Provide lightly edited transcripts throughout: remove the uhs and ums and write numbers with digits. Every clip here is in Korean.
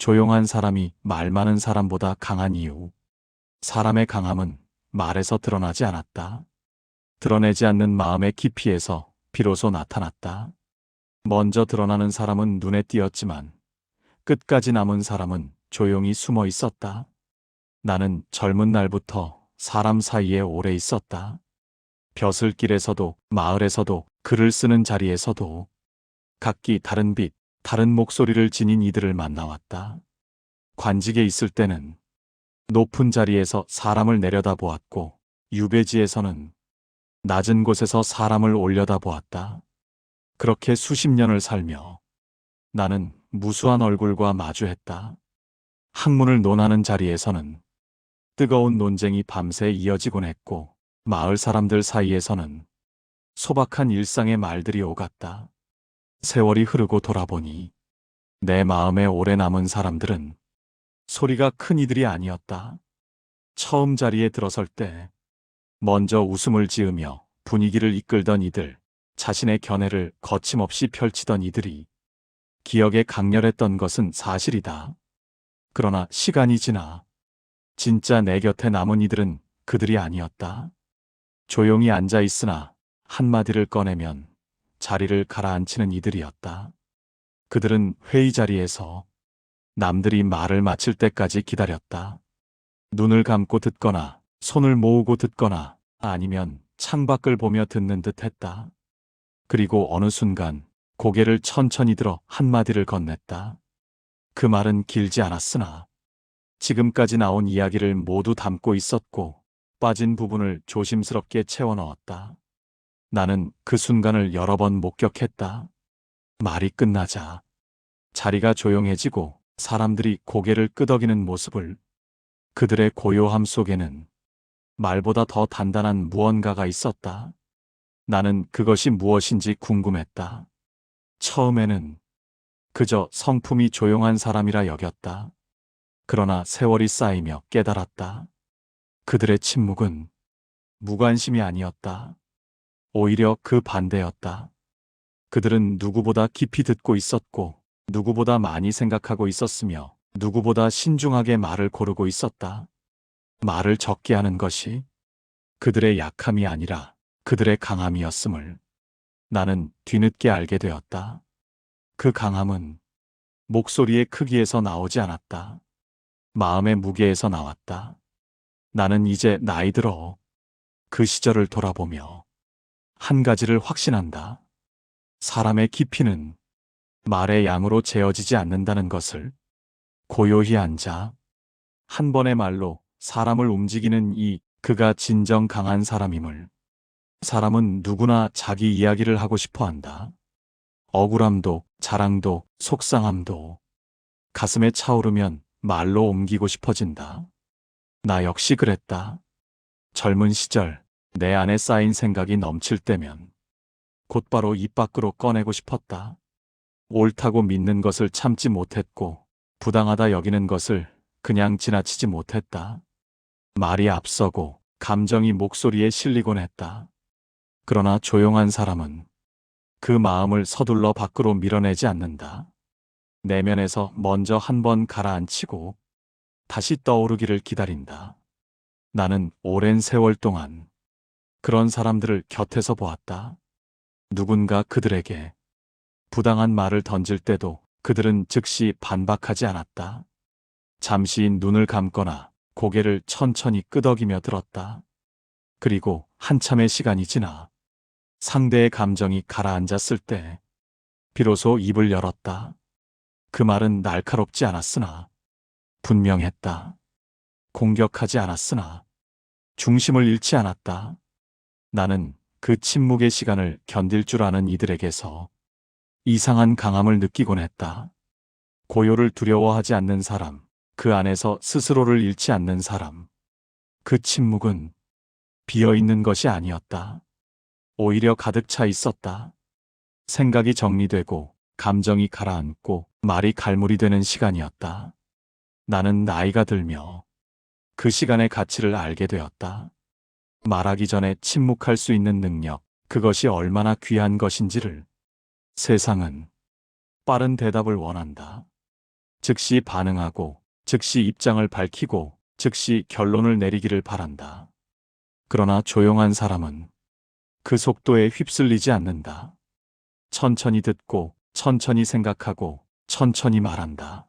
조용한 사람이 말 많은 사람보다 강한 이유. 사람의 강함은 말에서 드러나지 않았다. 드러내지 않는 마음의 깊이에서 비로소 나타났다. 먼저 드러나는 사람은 눈에 띄었지만 끝까지 남은 사람은 조용히 숨어 있었다. 나는 젊은 날부터 사람 사이에 오래 있었다. 벼슬길에서도 마을에서도 글을 쓰는 자리에서도 각기 다른 빛, 다른 목소리를 지닌 이들을 만나왔다. 관직에 있을 때는 높은 자리에서 사람을 내려다보았고 유배지에서는 낮은 곳에서 사람을 올려다보았다. 그렇게 수십 년을 살며 나는 무수한 얼굴과 마주했다. 학문을 논하는 자리에서는 뜨거운 논쟁이 밤새 이어지곤 했고 마을 사람들 사이에서는 소박한 일상의 말들이 오갔다. 세월이 흐르고 돌아보니 내 마음에 오래 남은 사람들은 소리가 큰 이들이 아니었다. 처음 자리에 들어설 때 먼저 웃음을 지으며 분위기를 이끌던 이들, 자신의 견해를 거침없이 펼치던 이들이 기억에 강렬했던 것은 사실이다. 그러나 시간이 지나 진짜 내 곁에 남은 이들은 그들이 아니었다. 조용히 앉아 있으나 한마디를 꺼내면 자리를 가라앉히는 이들이었다. 그들은 회의 자리에서 남들이 말을 마칠 때까지 기다렸다. 눈을 감고 듣거나 손을 모으고 듣거나 아니면 창밖을 보며 듣는 듯 했다. 그리고 어느 순간 고개를 천천히 들어 한마디를 건넸다. 그 말은 길지 않았으나 지금까지 나온 이야기를 모두 담고 있었고 빠진 부분을 조심스럽게 채워 넣었다. 나는 그 순간을 여러 번 목격했다. 말이 끝나자 자리가 조용해지고 사람들이 고개를 끄덕이는 모습을. 그들의 고요함 속에는 말보다 더 단단한 무언가가 있었다. 나는 그것이 무엇인지 궁금했다. 처음에는 그저 성품이 조용한 사람이라 여겼다. 그러나 세월이 쌓이며 깨달았다. 그들의 침묵은 무관심이 아니었다. 오히려 그 반대였다. 그들은 누구보다 깊이 듣고 있었고 누구보다 많이 생각하고 있었으며 누구보다 신중하게 말을 고르고 있었다. 말을 적게 하는 것이 그들의 약함이 아니라 그들의 강함이었음을 나는 뒤늦게 알게 되었다. 그 강함은 목소리의 크기에서 나오지 않았다. 마음의 무게에서 나왔다. 나는 이제 나이 들어 그 시절을 돌아보며 한 가지를 확신한다. 사람의 깊이는 말의 양으로 재어지지 않는다는 것을. 고요히 앉아 한 번의 말로 사람을 움직이는 그가 진정 강한 사람임을. 사람은 누구나 자기 이야기를 하고 싶어 한다. 억울함도 자랑도 속상함도 가슴에 차오르면 말로 옮기고 싶어진다. 나 역시 그랬다. 젊은 시절 내 안에 쌓인 생각이 넘칠 때면 곧바로 입 밖으로 꺼내고 싶었다. 옳다고 믿는 것을 참지 못했고 부당하다 여기는 것을 그냥 지나치지 못했다. 말이 앞서고 감정이 목소리에 실리곤 했다. 그러나 조용한 사람은 그 마음을 서둘러 밖으로 밀어내지 않는다. 내면에서 먼저 한 번 가라앉히고 다시 떠오르기를 기다린다. 나는 오랜 세월 동안 그런 사람들을 곁에서 보았다. 누군가 그들에게 부당한 말을 던질 때도 그들은 즉시 반박하지 않았다. 잠시 눈을 감거나 고개를 천천히 끄덕이며 들었다. 그리고 한참의 시간이 지나 상대의 감정이 가라앉았을 때 비로소 입을 열었다. 그 말은 날카롭지 않았으나 분명했다. 공격하지 않았으나 중심을 잃지 않았다. 나는 그 침묵의 시간을 견딜 줄 아는 이들에게서 이상한 강함을 느끼곤 했다. 고요를 두려워하지 않는 사람, 그 안에서 스스로를 잃지 않는 사람. 그 침묵은 비어있는 것이 아니었다. 오히려 가득 차 있었다. 생각이 정리되고 감정이 가라앉고 말이 갈무리 되는 시간이었다. 나는 나이가 들며 그 시간의 가치를 알게 되었다. 말하기 전에 침묵할 수 있는 능력, 그것이 얼마나 귀한 것인지를. 세상은 빠른 대답을 원한다. 즉시 반응하고, 즉시 입장을 밝히고, 즉시 결론을 내리기를 바란다. 그러나 조용한 사람은 그 속도에 휩쓸리지 않는다. 천천히 듣고, 천천히 생각하고, 천천히 말한다.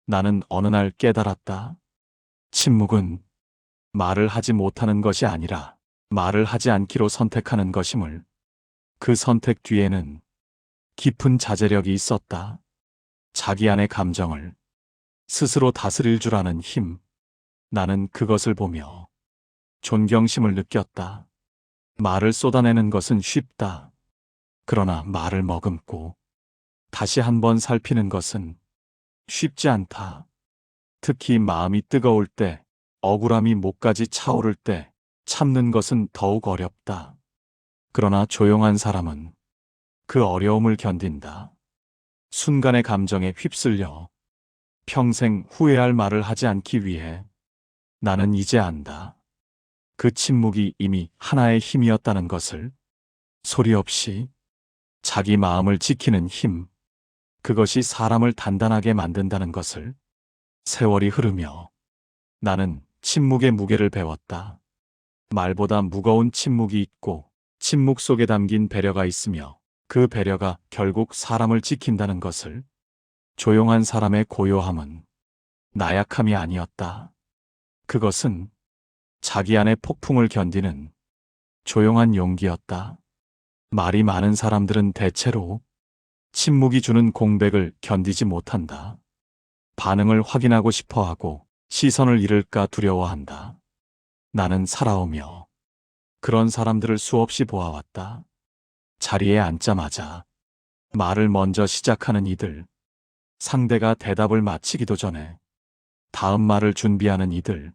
나는 어느 날 깨달았다. 침묵은 말을 하지 못하는 것이 아니라 말을 하지 않기로 선택하는 것임을. 그 선택 뒤에는 깊은 자제력이 있었다. 자기 안의 감정을 스스로 다스릴 줄 아는 힘. 나는 그것을 보며 존경심을 느꼈다. 말을 쏟아내는 것은 쉽다. 그러나 말을 머금고 다시 한번 살피는 것은 쉽지 않다. 특히 마음이 뜨거울 때, 억울함이 목까지 차오를 때 참는 것은 더욱 어렵다. 그러나 조용한 사람은 그 어려움을 견딘다. 순간의 감정에 휩쓸려 평생 후회할 말을 하지 않기 위해. 나는 이제 안다. 그 침묵이 이미 하나의 힘이었다는 것을. 소리 없이 자기 마음을 지키는 힘. 그것이 사람을 단단하게 만든다는 것을. 세월이 흐르며 나는 침묵의 무게를 배웠다. 말보다 무거운 침묵이 있고, 침묵 속에 담긴 배려가 있으며, 그 배려가 결국 사람을 지킨다는 것을. 조용한 사람의 고요함은 나약함이 아니었다. 그것은 자기 안의 폭풍을 견디는 조용한 용기였다. 말이 많은 사람들은 대체로 침묵이 주는 공백을 견디지 못한다. 반응을 확인하고 싶어 하고 시선을 잃을까 두려워한다. 나는 살아오며 그런 사람들을 수없이 보아왔다. 자리에 앉자마자 말을 먼저 시작하는 이들, 상대가 대답을 마치기도 전에 다음 말을 준비하는 이들,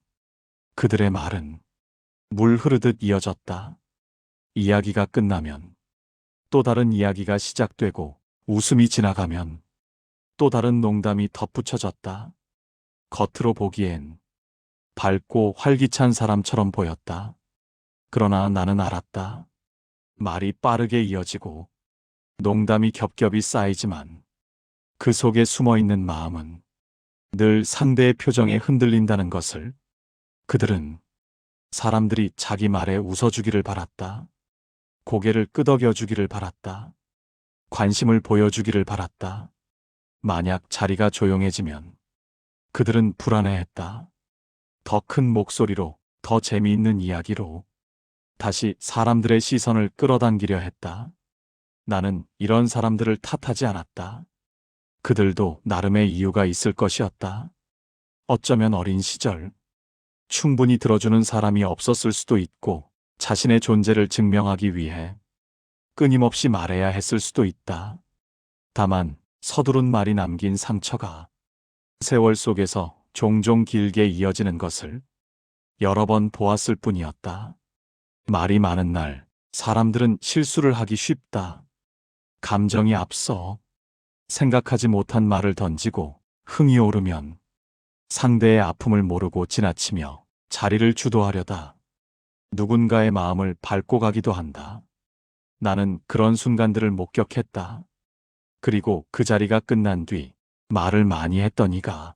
그들의 말은 물 흐르듯 이어졌다. 이야기가 끝나면 또 다른 이야기가 시작되고, 웃음이 지나가면 또 다른 농담이 덧붙여졌다. 겉으로 보기엔 밝고 활기찬 사람처럼 보였다. 그러나 나는 알았다. 말이 빠르게 이어지고 농담이 겹겹이 쌓이지만 그 속에 숨어있는 마음은 늘 상대의 표정에 흔들린다는 것을. 그들은 사람들이 자기 말에 웃어주기를 바랐다. 고개를 끄덕여주기를 바랐다. 관심을 보여주기를 바랐다. 만약 자리가 조용해지면 그들은 불안해했다. 더 큰 목소리로, 더 재미있는 이야기로 다시 사람들의 시선을 끌어당기려 했다. 나는 이런 사람들을 탓하지 않았다. 그들도 나름의 이유가 있을 것이었다. 어쩌면 어린 시절 충분히 들어주는 사람이 없었을 수도 있고, 자신의 존재를 증명하기 위해 끊임없이 말해야 했을 수도 있다. 다만 서두른 말이 남긴 상처가 세월 속에서 종종 길게 이어지는 것을 여러 번 보았을 뿐이었다. 말이 많은 날 사람들은 실수를 하기 쉽다. 감정이 앞서 생각하지 못한 말을 던지고, 흥이 오르면 상대의 아픔을 모르고 지나치며 자리를 주도하려다 누군가의 마음을 밟고 가기도 한다. 나는 그런 순간들을 목격했다. 그리고 그 자리가 끝난 뒤 말을 많이 했던 이가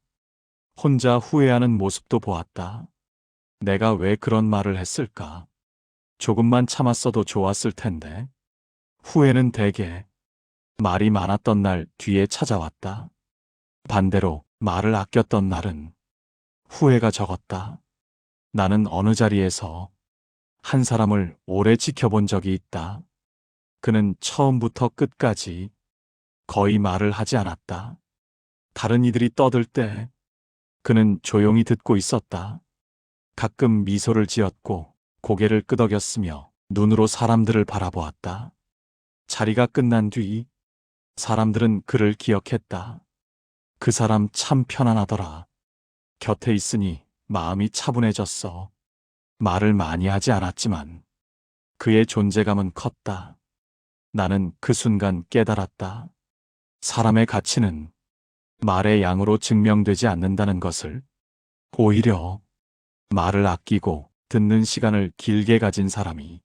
혼자 후회하는 모습도 보았다. 내가 왜 그런 말을 했을까? 조금만 참았어도 좋았을 텐데. 후회는 대개 말이 많았던 날 뒤에 찾아왔다. 반대로 말을 아꼈던 날은 후회가 적었다. 나는 어느 자리에서 한 사람을 오래 지켜본 적이 있다. 그는 처음부터 끝까지 거의 말을 하지 않았다. 다른 이들이 떠들 때 그는 조용히 듣고 있었다. 가끔 미소를 지었고 고개를 끄덕였으며 눈으로 사람들을 바라보았다. 자리가 끝난 뒤 사람들은 그를 기억했다. 그 사람 참 편안하더라. 곁에 있으니 마음이 차분해졌어. 말을 많이 하지 않았지만 그의 존재감은 컸다. 나는 그 순간 깨달았다. 사람의 가치는 말의 양으로 증명되지 않는다는 것을. 오히려 말을 아끼고 듣는 시간을 길게 가진 사람이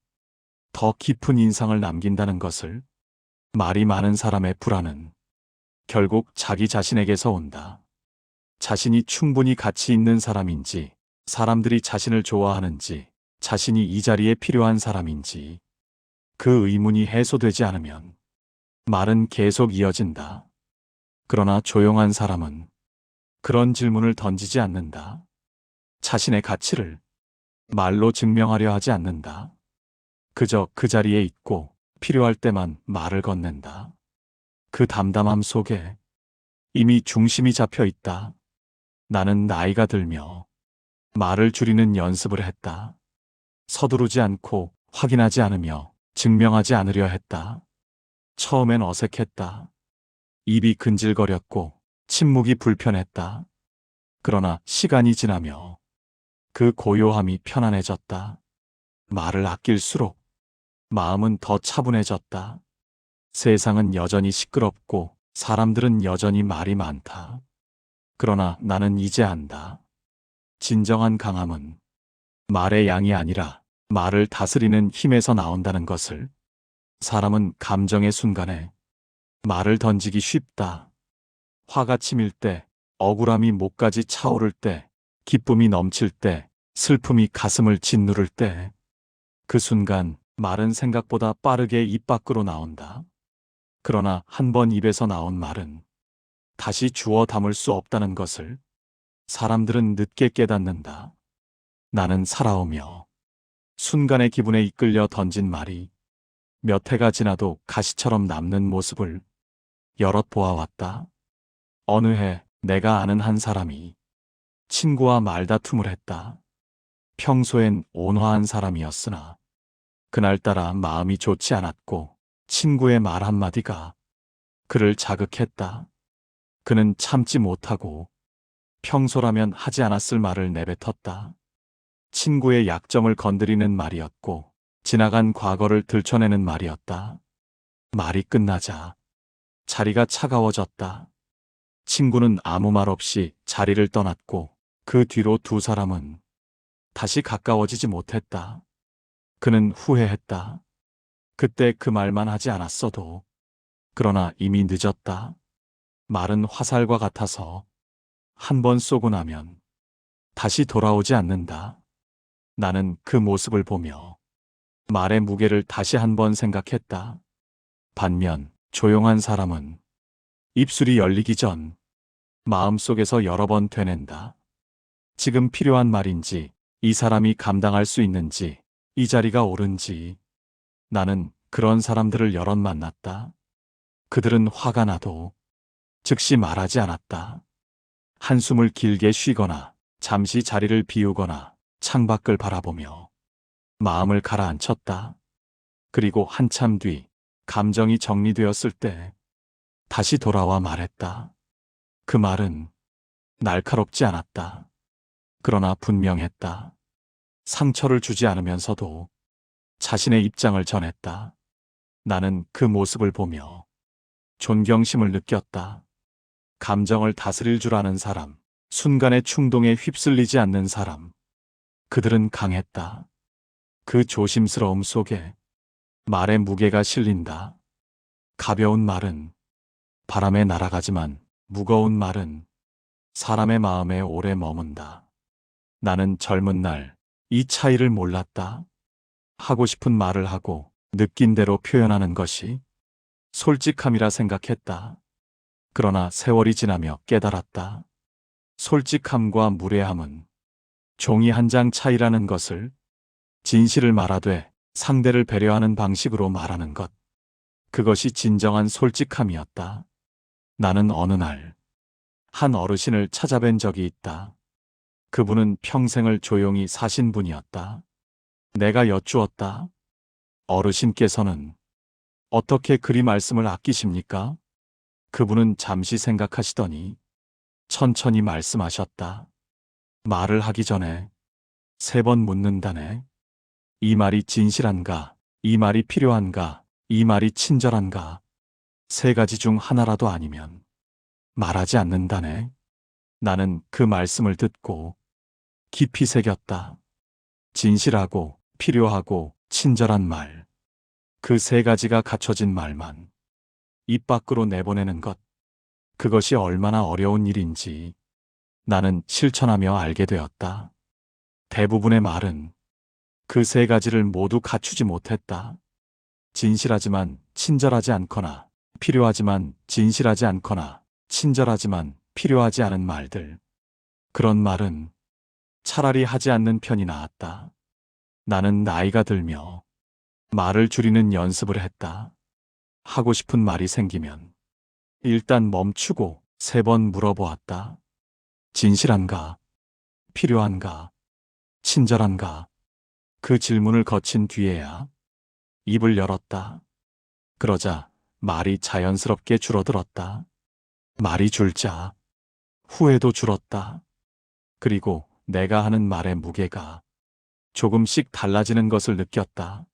더 깊은 인상을 남긴다는 것을. 말이 많은 사람의 불안은 결국 자기 자신에게서 온다. 자신이 충분히 가치 있는 사람인지, 사람들이 자신을 좋아하는지, 자신이 이 자리에 필요한 사람인지, 그 의문이 해소되지 않으면 말은 계속 이어진다. 그러나 조용한 사람은 그런 질문을 던지지 않는다. 자신의 가치를 말로 증명하려 하지 않는다. 그저 그 자리에 있고 필요할 때만 말을 건넨다. 그 담담함 속에 이미 중심이 잡혀 있다. 나는 나이가 들며 말을 줄이는 연습을 했다. 서두르지 않고 확인하지 않으며 증명하지 않으려 했다. 처음엔 어색했다. 입이 근질거렸고 침묵이 불편했다. 그러나 시간이 지나며 그 고요함이 편안해졌다. 말을 아낄수록 마음은 더 차분해졌다. 세상은 여전히 시끄럽고 사람들은 여전히 말이 많다. 그러나 나는 이제 안다. 진정한 강함은 말의 양이 아니라 말을 다스리는 힘에서 나온다는 것을. 사람은 감정의 순간에 말을 던지기 쉽다. 화가 치밀 때, 억울함이 목까지 차오를 때, 기쁨이 넘칠 때, 슬픔이 가슴을 짓누를 때, 그 순간 말은 생각보다 빠르게 입 밖으로 나온다. 그러나 한 번 입에서 나온 말은 다시 주워 담을 수 없다는 것을 사람들은 늦게 깨닫는다. 나는 살아오며 순간의 기분에 이끌려 던진 말이 몇 해가 지나도 가시처럼 남는 모습을 여럿 보아왔다. 어느 해 내가 아는 한 사람이 친구와 말다툼을 했다. 평소엔 온화한 사람이었으나 그날따라 마음이 좋지 않았고 친구의 말 한마디가 그를 자극했다. 그는 참지 못하고 평소라면 하지 않았을 말을 내뱉었다. 친구의 약점을 건드리는 말이었고 지나간 과거를 들춰내는 말이었다. 말이 끝나자 자리가 차가워졌다. 친구는 아무 말 없이 자리를 떠났고 그 뒤로 두 사람은 다시 가까워지지 못했다. 그는 후회했다. 그때 그 말만 하지 않았어도. 그러나 이미 늦었다. 말은 화살과 같아서 한 번 쏘고 나면 다시 돌아오지 않는다. 나는 그 모습을 보며 말의 무게를 다시 한 번 생각했다. 반면 조용한 사람은 입술이 열리기 전 마음속에서 여러 번 되낸다. 지금 필요한 말인지, 이 사람이 감당할 수 있는지, 이 자리가 옳은지. 나는 그런 사람들을 여럿 만났다. 그들은 화가 나도 즉시 말하지 않았다. 한숨을 길게 쉬거나 잠시 자리를 비우거나 창밖을 바라보며 마음을 가라앉혔다. 그리고 한참 뒤 감정이 정리되었을 때 다시 돌아와 말했다. 그 말은 날카롭지 않았다. 그러나 분명했다. 상처를 주지 않으면서도 자신의 입장을 전했다. 나는 그 모습을 보며 존경심을 느꼈다. 감정을 다스릴 줄 아는 사람, 순간의 충동에 휩쓸리지 않는 사람. 그들은 강했다. 그 조심스러움 속에 말의 무게가 실린다. 가벼운 말은 바람에 날아가지만 무거운 말은 사람의 마음에 오래 머문다. 나는 젊은 날 이 차이를 몰랐다. 하고 싶은 말을 하고 느낀 대로 표현하는 것이 솔직함이라 생각했다. 그러나 세월이 지나며 깨달았다. 솔직함과 무례함은 종이 한 장 차이라는 것을. 진실을 말하되 상대를 배려하는 방식으로 말하는 것. 그것이 진정한 솔직함이었다. 나는 어느 날 한 어르신을 찾아뵌 적이 있다. 그분은 평생을 조용히 사신 분이었다. 내가 여쭈었다. 어르신께서는 어떻게 그리 말씀을 아끼십니까? 그분은 잠시 생각하시더니 천천히 말씀하셨다. 말을 하기 전에 3번 묻는다네. 이 말이 진실한가? 이 말이 필요한가? 이 말이 친절한가? 3가지 중 하나라도 아니면 말하지 않는다네. 나는 그 말씀을 듣고 깊이 새겼다. 진실하고 필요하고 친절한 말. 그 3가지가 갖춰진 말만 입 밖으로 내보내는 것. 그것이 얼마나 어려운 일인지. 나는 실천하며 알게 되었다. 대부분의 말은 그 세 가지를 모두 갖추지 못했다. 진실하지만 친절하지 않거나, 필요하지만 진실하지 않거나, 친절하지만 필요하지 않은 말들. 그런 말은 차라리 하지 않는 편이 나았다. 나는 나이가 들며 말을 줄이는 연습을 했다. 하고 싶은 말이 생기면 일단 멈추고 3번 물어보았다. 진실한가? 필요한가? 친절한가? 그 질문을 거친 뒤에야 입을 열었다. 그러자 말이 자연스럽게 줄어들었다. 말이 줄자 후회도 줄었다. 그리고 내가 하는 말의 무게가 조금씩 달라지는 것을 느꼈다.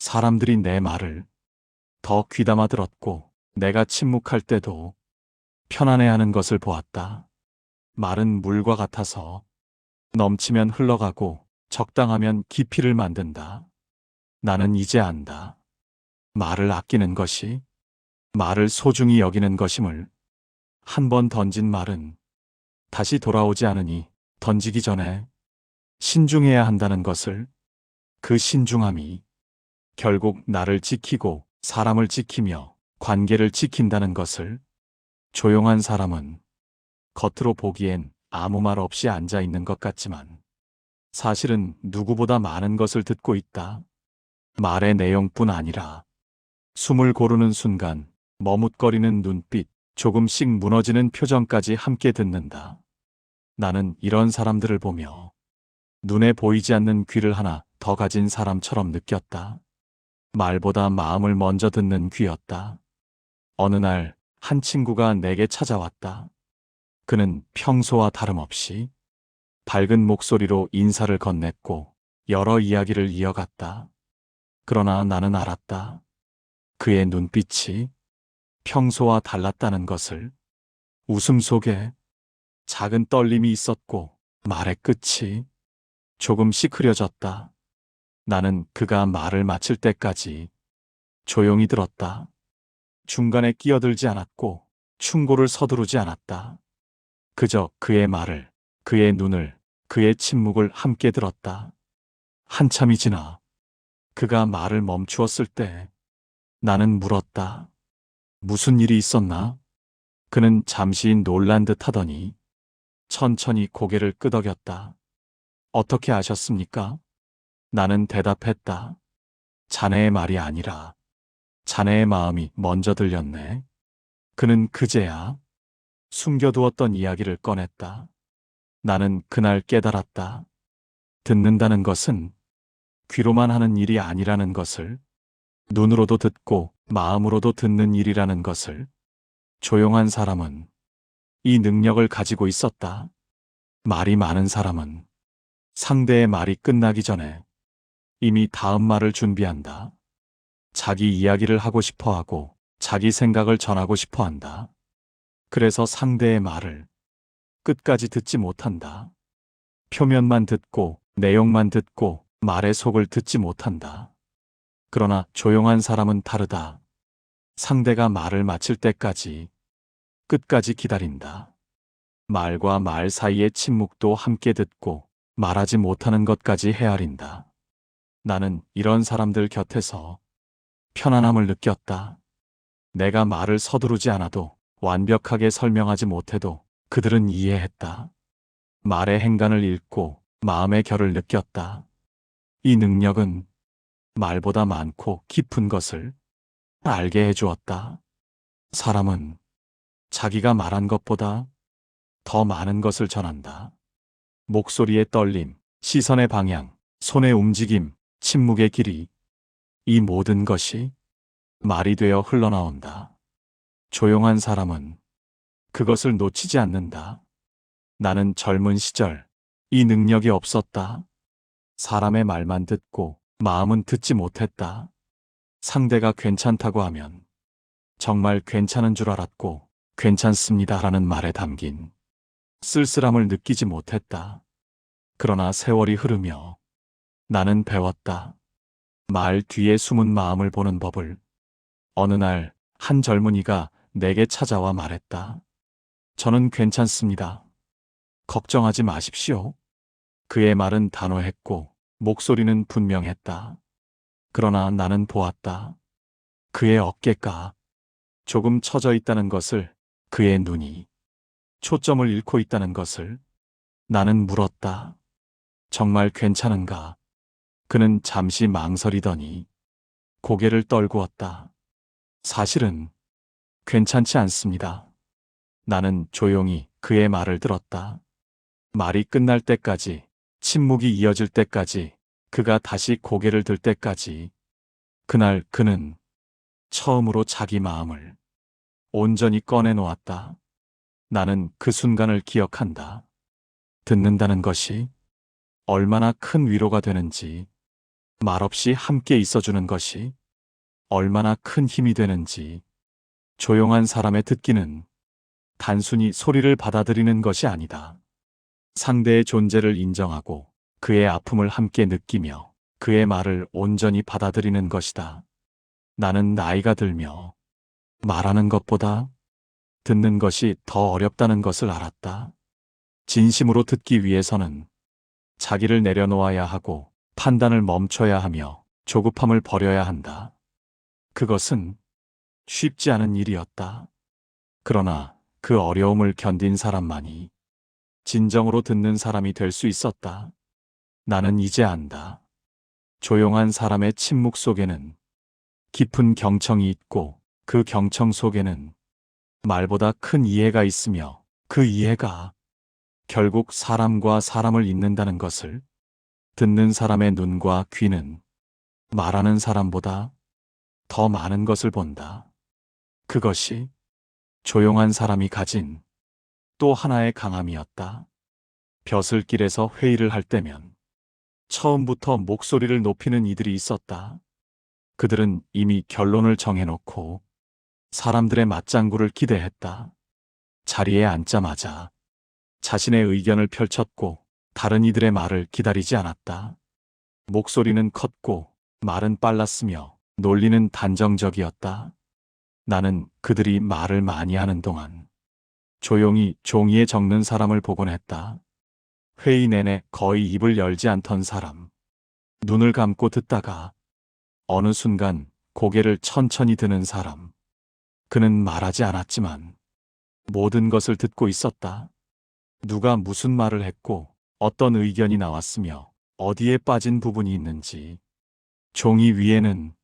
사람들이 내 말을 더 귀담아 들었고 내가 침묵할 때도 편안해하는 것을 보았다. 말은 물과 같아서 넘치면 흘러가고 적당하면 깊이를 만든다. 나는 이제 안다. 말을 아끼는 것이, 말을 소중히 여기는 것임을. 한 번 던진 말은 다시 돌아오지 않으니 던지기 전에 신중해야 한다는 것을, 그 신중함이 결국 나를 지키고 사람을 지키며 관계를 지킨다는 것을. 조용한 사람은 겉으로 보기엔 아무 말 없이 앉아 있는 것 같지만 사실은 누구보다 많은 것을 듣고 있다. 말의 내용뿐 아니라 숨을 고르는 순간, 머뭇거리는 눈빛, 조금씩 무너지는 표정까지 함께 듣는다. 나는 이런 사람들을 보며 눈에 보이지 않는 귀를 하나 더 가진 사람처럼 느꼈다. 말보다 마음을 먼저 듣는 귀였다. 어느 날 한 친구가 내게 찾아왔다. 그는 평소와 다름없이 밝은 목소리로 인사를 건넸고 여러 이야기를 이어갔다. 그러나 나는 알았다. 그의 눈빛이 평소와 달랐다는 것을. 웃음 속에 작은 떨림이 있었고 말의 끝이 조금씩 흐려졌다. 나는 그가 말을 마칠 때까지 조용히 들었다. 중간에 끼어들지 않았고 충고를 서두르지 않았다. 그저 그의 말을, 그의 눈을, 그의 침묵을 함께 들었다. 한참이 지나 그가 말을 멈추었을 때 나는 물었다. 무슨 일이 있었나? 그는 잠시 놀란 듯 하더니 천천히 고개를 끄덕였다. 어떻게 아셨습니까? 나는 대답했다. 자네의 말이 아니라 자네의 마음이 먼저 들렸네. 그는 그제야 숨겨두었던 이야기를 꺼냈다. 나는 그날 깨달았다. 듣는다는 것은 귀로만 하는 일이 아니라는 것을, 눈으로도 듣고 마음으로도 듣는 일이라는 것을. 조용한 사람은 이 능력을 가지고 있었다. 말이 많은 사람은 상대의 말이 끝나기 전에 이미 다음 말을 준비한다. 자기 이야기를 하고 싶어 하고 자기 생각을 전하고 싶어 한다. 그래서 상대의 말을 끝까지 듣지 못한다. 표면만 듣고 내용만 듣고 말의 속을 듣지 못한다. 그러나 조용한 사람은 다르다. 상대가 말을 마칠 때까지 끝까지 기다린다. 말과 말 사이의 침묵도 함께 듣고 말하지 못하는 것까지 헤아린다. 나는 이런 사람들 곁에서 편안함을 느꼈다. 내가 말을 서두르지 않아도, 완벽하게 설명하지 못해도 그들은 이해했다. 말의 행간을 읽고 마음의 결을 느꼈다. 이 능력은 말보다 많고 깊은 것을 알게 해주었다. 사람은 자기가 말한 것보다 더 많은 것을 전한다. 목소리의 떨림, 시선의 방향, 손의 움직임, 침묵의 길이, 이 모든 것이 말이 되어 흘러나온다. 조용한 사람은 그것을 놓치지 않는다. 나는 젊은 시절 이 능력이 없었다. 사람의 말만 듣고 마음은 듣지 못했다. 상대가 괜찮다고 하면 정말 괜찮은 줄 알았고 괜찮습니다라는 말에 담긴 쓸쓸함을 느끼지 못했다. 그러나 세월이 흐르며 나는 배웠다. 말 뒤에 숨은 마음을 보는 법을. 어느 날 한 젊은이가 내게 찾아와 말했다. 저는 괜찮습니다. 걱정하지 마십시오. 그의 말은 단호했고 목소리는 분명했다. 그러나 나는 보았다. 그의 어깨가 조금 처져 있다는 것을, 그의 눈이 초점을 잃고 있다는 것을. 나는 물었다. 정말 괜찮은가? 그는 잠시 망설이더니 고개를 떨구었다. 사실은 괜찮지 않습니다. 나는 조용히 그의 말을 들었다. 말이 끝날 때까지, 침묵이 이어질 때까지, 그가 다시 고개를 들 때까지. 그날 그는 처음으로 자기 마음을 온전히 꺼내놓았다. 나는 그 순간을 기억한다. 듣는다는 것이 얼마나 큰 위로가 되는지, 말없이 함께 있어주는 것이 얼마나 큰 힘이 되는지. 조용한 사람의 듣기는 단순히 소리를 받아들이는 것이 아니다. 상대의 존재를 인정하고 그의 아픔을 함께 느끼며 그의 말을 온전히 받아들이는 것이다. 나는 나이가 들며 말하는 것보다 듣는 것이 더 어렵다는 것을 알았다. 진심으로 듣기 위해서는 자기를 내려놓아야 하고 판단을 멈춰야 하며 조급함을 버려야 한다. 그것은 쉽지 않은 일이었다. 그러나 그 어려움을 견딘 사람만이 진정으로 듣는 사람이 될 수 있었다. 나는 이제 안다. 조용한 사람의 침묵 속에는 깊은 경청이 있고 그 경청 속에는 말보다 큰 이해가 있으며 그 이해가 결국 사람과 사람을 잇는다는 것을. 듣는 사람의 눈과 귀는 말하는 사람보다 더 많은 것을 본다. 그것이 조용한 사람이 가진 또 하나의 강함이었다. 벼슬길에서 회의를 할 때면 처음부터 목소리를 높이는 이들이 있었다. 그들은 이미 결론을 정해놓고 사람들의 맞장구를 기대했다. 자리에 앉자마자 자신의 의견을 펼쳤고 다른 이들의 말을 기다리지 않았다. 목소리는 컸고 말은 빨랐으며 논리는 단정적이었다. 나는 그들이 말을 많이 하는 동안 조용히 종이에 적는 사람을 보곤 했다. 회의 내내 거의 입을 열지 않던 사람. 눈을 감고 듣다가 어느 순간 고개를 천천히 드는 사람. 그는 말하지 않았지만 모든 것을 듣고 있었다. 누가 무슨 말을 했고 어떤 의견이 나왔으며 어디에 빠진 부분이 있는지. 종이 위에는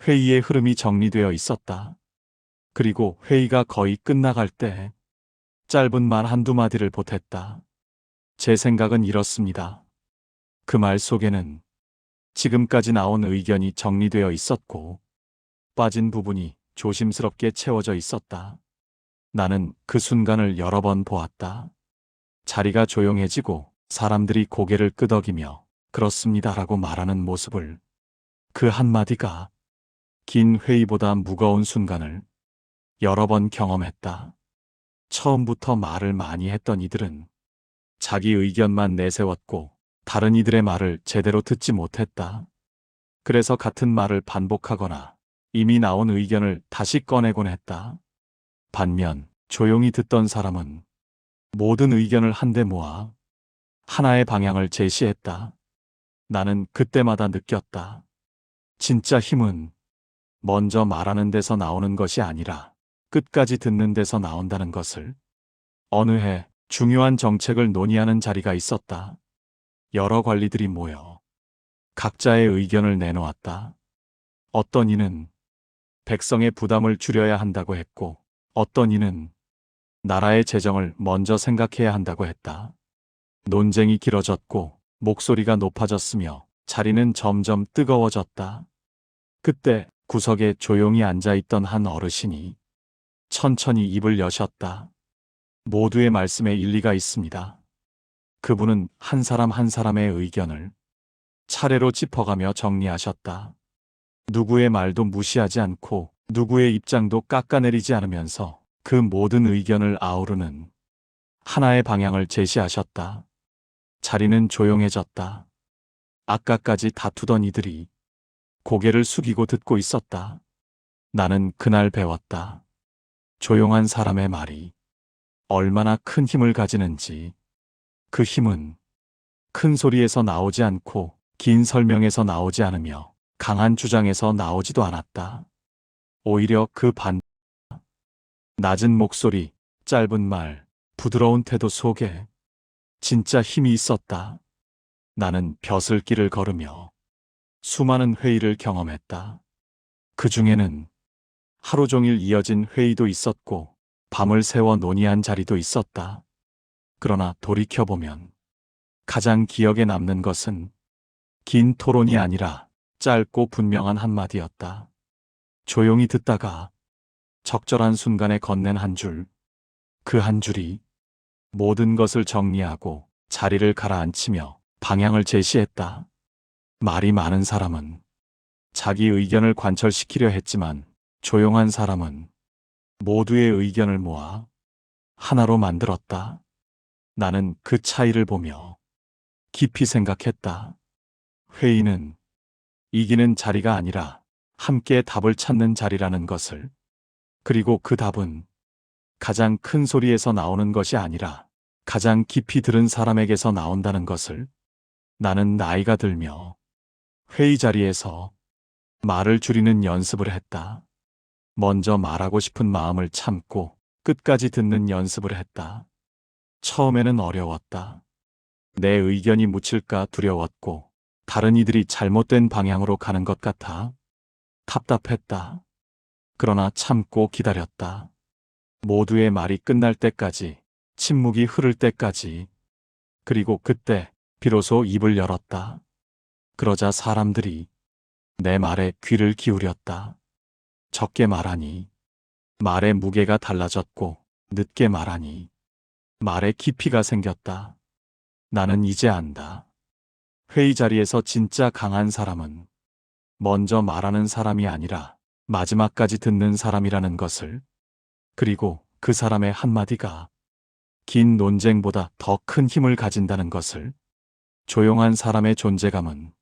회의의 흐름이 정리되어 있었다. 그리고 회의가 거의 끝나갈 때 짧은 말 한두 마디를 보탰다. 제 생각은 이렇습니다. 그 말 속에는 지금까지 나온 의견이 정리되어 있었고 빠진 부분이 조심스럽게 채워져 있었다. 나는 그 순간을 여러 번 보았다. 자리가 조용해지고 사람들이 고개를 끄덕이며 그렇습니다라고 말하는 모습을. 그 한마디가 긴 회의보다 무거운 순간을 여러 번 경험했다. 처음부터 말을 많이 했던 이들은 자기 의견만 내세웠고 다른 이들의 말을 제대로 듣지 못했다. 그래서 같은 말을 반복하거나 이미 나온 의견을 다시 꺼내곤 했다. 반면 조용히 듣던 사람은 모든 의견을 한데 모아 하나의 방향을 제시했다. 나는 그때마다 느꼈다. 진짜 힘은 먼저 말하는 데서 나오는 것이 아니라 끝까지 듣는 데서 나온다는 것을. 어느 해 중요한 정책을 논의하는 자리가 있었다. 여러 관리들이 모여 각자의 의견을 내놓았다. 어떤 이는 백성의 부담을 줄여야 한다고 했고 어떤 이는 나라의 재정을 먼저 생각해야 한다고 했다. 논쟁이 길어졌고 목소리가 높아졌으며 자리는 점점 뜨거워졌다. 그때 구석에 조용히 앉아있던 한 어르신이 천천히 입을 여셨다. 모두의 말씀에 일리가 있습니다. 그분은 한 사람 한 사람의 의견을 차례로 짚어가며 정리하셨다. 누구의 말도 무시하지 않고 누구의 입장도 깎아내리지 않으면서 그 모든 의견을 아우르는 하나의 방향을 제시하셨다. 자리는 조용해졌다. 아까까지 다투던 이들이 고개를 숙이고 듣고 있었다. 나는 그날 배웠다. 조용한 사람의 말이 얼마나 큰 힘을 가지는지. 그 힘은 큰 소리에서 나오지 않고 긴 설명에서 나오지 않으며 강한 주장에서 나오지도 않았다. 오히려 그 반, 낮은 목소리, 짧은 말, 부드러운 태도 속에 진짜 힘이 있었다. 나는 벼슬길을 걸으며 수많은 회의를 경험했다. 그 중에는 하루 종일 이어진 회의도 있었고 밤을 새워 논의한 자리도 있었다. 그러나 돌이켜보면 가장 기억에 남는 것은 긴 토론이 아니라 짧고 분명한 한마디였다. 조용히 듣다가 적절한 순간에 건넨 한 줄, 그 한 줄이 모든 것을 정리하고 자리를 가라앉히며 방향을 제시했다. 말이 많은 사람은 자기 의견을 관철시키려 했지만 조용한 사람은 모두의 의견을 모아 하나로 만들었다. 나는 그 차이를 보며 깊이 생각했다. 회의는 이기는 자리가 아니라 함께 답을 찾는 자리라는 것을, 그리고 그 답은 가장 큰 소리에서 나오는 것이 아니라 가장 깊이 들은 사람에게서 나온다는 것을. 나는 나이가 들며 회의 자리에서 말을 줄이는 연습을 했다. 먼저 말하고 싶은 마음을 참고 끝까지 듣는 연습을 했다. 처음에는 어려웠다. 내 의견이 묻힐까 두려웠고 다른 이들이 잘못된 방향으로 가는 것 같아 답답했다. 그러나 참고 기다렸다. 모두의 말이 끝날 때까지, 침묵이 흐를 때까지. 그리고 그때 비로소 입을 열었다. 그러자 사람들이 내 말에 귀를 기울였다. 적게 말하니 말의 무게가 달라졌고, 늦게 말하니 말의 깊이가 생겼다. 나는 이제 안다. 회의 자리에서 진짜 강한 사람은 먼저 말하는 사람이 아니라 마지막까지 듣는 사람이라는 것을. 그리고 그 사람의 한마디가 긴 논쟁보다 더 큰 힘을 가진다는 것을. 조용한 사람의 존재감은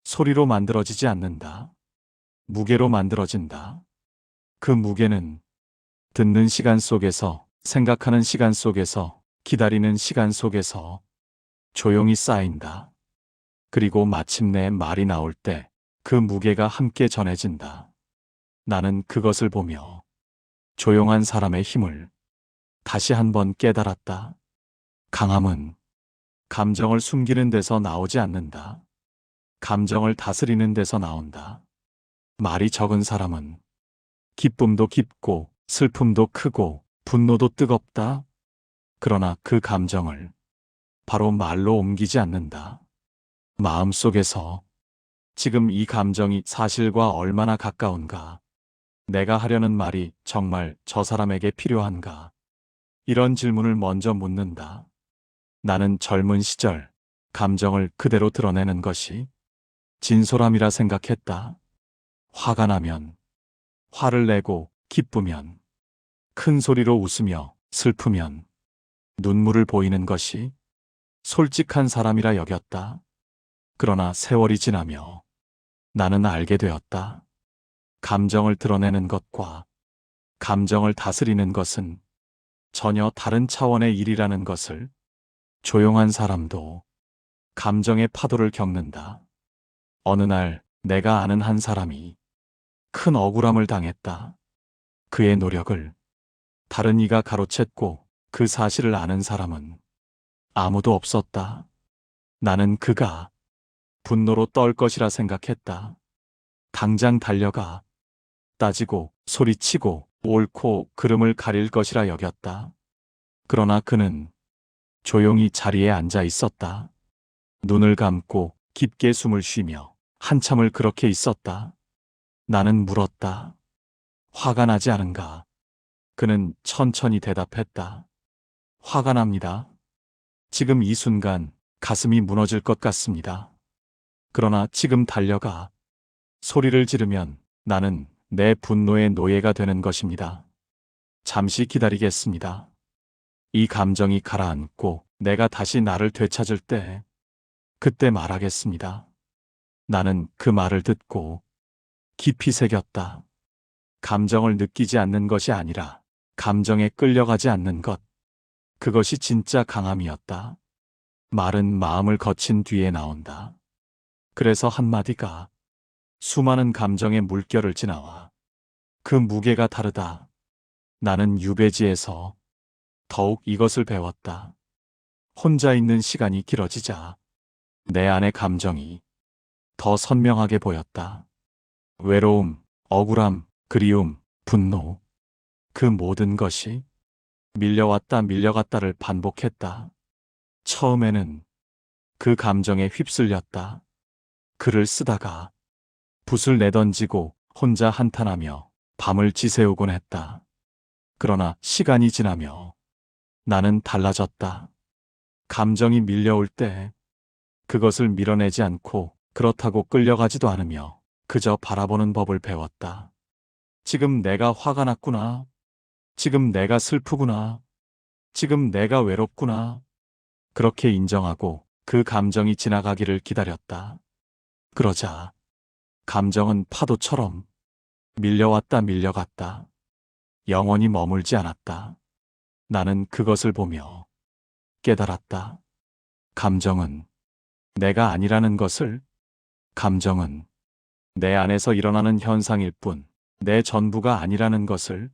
소리로 만들어지지 않는다. 무게로 만들어진다. 그 무게는 듣는 시간 속에서, 생각하는 시간 속에서, 기다리는 시간 속에서 조용히 쌓인다. 그리고 마침내 말이 나올 때 그 무게가 함께 전해진다. 나는 그것을 보며 조용한 사람의 힘을 다시 한번 깨달았다. 강함은 감정을 숨기는 데서 나오지 않는다. 감정을 다스리는 데서 나온다. 말이 적은 사람은 기쁨도 깊고 슬픔도 크고 분노도 뜨겁다. 그러나 그 감정을 바로 말로 옮기지 않는다. 마음속에서 지금 이 감정이 사실과 얼마나 가까운가? 내가 하려는 말이 정말 저 사람에게 필요한가? 이런 질문을 먼저 묻는다. 나는 젊은 시절 감정을 그대로 드러내는 것이 진솔함이라 생각했다. 화가 나면 화를 내고, 기쁘면 큰 소리로 웃으며, 슬프면 눈물을 보이는 것이 솔직한 사람이라 여겼다. 그러나 세월이 지나며 나는 알게 되었다. 감정을 드러내는 것과 감정을 다스리는 것은 전혀 다른 차원의 일이라는 것을. 조용한 사람도 감정의 파도를 겪는다. 어느 날 내가 아는 한 사람이 큰 억울함을 당했다. 그의 노력을 다른 이가 가로챘고 그 사실을 아는 사람은 아무도 없었다. 나는 그가 분노로 떨 것이라 생각했다. 당장 달려가 따지고 소리치고 옳고 그름을 가릴 것이라 여겼다. 그러나 그는 조용히 자리에 앉아 있었다. 눈을 감고 깊게 숨을 쉬며 한참을 그렇게 있었다. 나는 물었다. 화가 나지 않은가? 그는 천천히 대답했다. 화가 납니다. 지금 이 순간 가슴이 무너질 것 같습니다. 그러나 지금 달려가 소리를 지르면 나는 내 분노의 노예가 되는 것입니다. 잠시 기다리겠습니다. 이 감정이 가라앉고 내가 다시 나를 되찾을 때, 그때 말하겠습니다. 나는 그 말을 듣고 깊이 새겼다. 감정을 느끼지 않는 것이 아니라 감정에 끌려가지 않는 것. 그것이 진짜 강함이었다. 말은 마음을 거친 뒤에 나온다. 그래서 한마디가 수많은 감정의 물결을 지나와. 그 무게가 다르다. 나는 유배지에서 더욱 이것을 배웠다. 혼자 있는 시간이 길어지자 내 안의 감정이 더 선명하게 보였다. 외로움, 억울함, 그리움, 분노. 그 모든 것이 밀려왔다 밀려갔다를 반복했다. 처음에는 그 감정에 휩쓸렸다. 글을 쓰다가 붓을 내던지고 혼자 한탄하며 밤을 지새우곤 했다. 그러나 시간이 지나며 나는 달라졌다. 감정이 밀려올 때 그것을 밀어내지 않고 그렇다고 끌려가지도 않으며 그저 바라보는 법을 배웠다. 지금 내가 화가 났구나. 지금 내가 슬프구나. 지금 내가 외롭구나. 그렇게 인정하고 그 감정이 지나가기를 기다렸다. 그러자 감정은 파도처럼 밀려왔다 밀려갔다. 영원히 머물지 않았다. 나는 그것을 보며 깨달았다. 감정은 내가 아니라는 것을, 감정은 내 안에서 일어나는 현상일 뿐 내 전부가 아니라는 것을.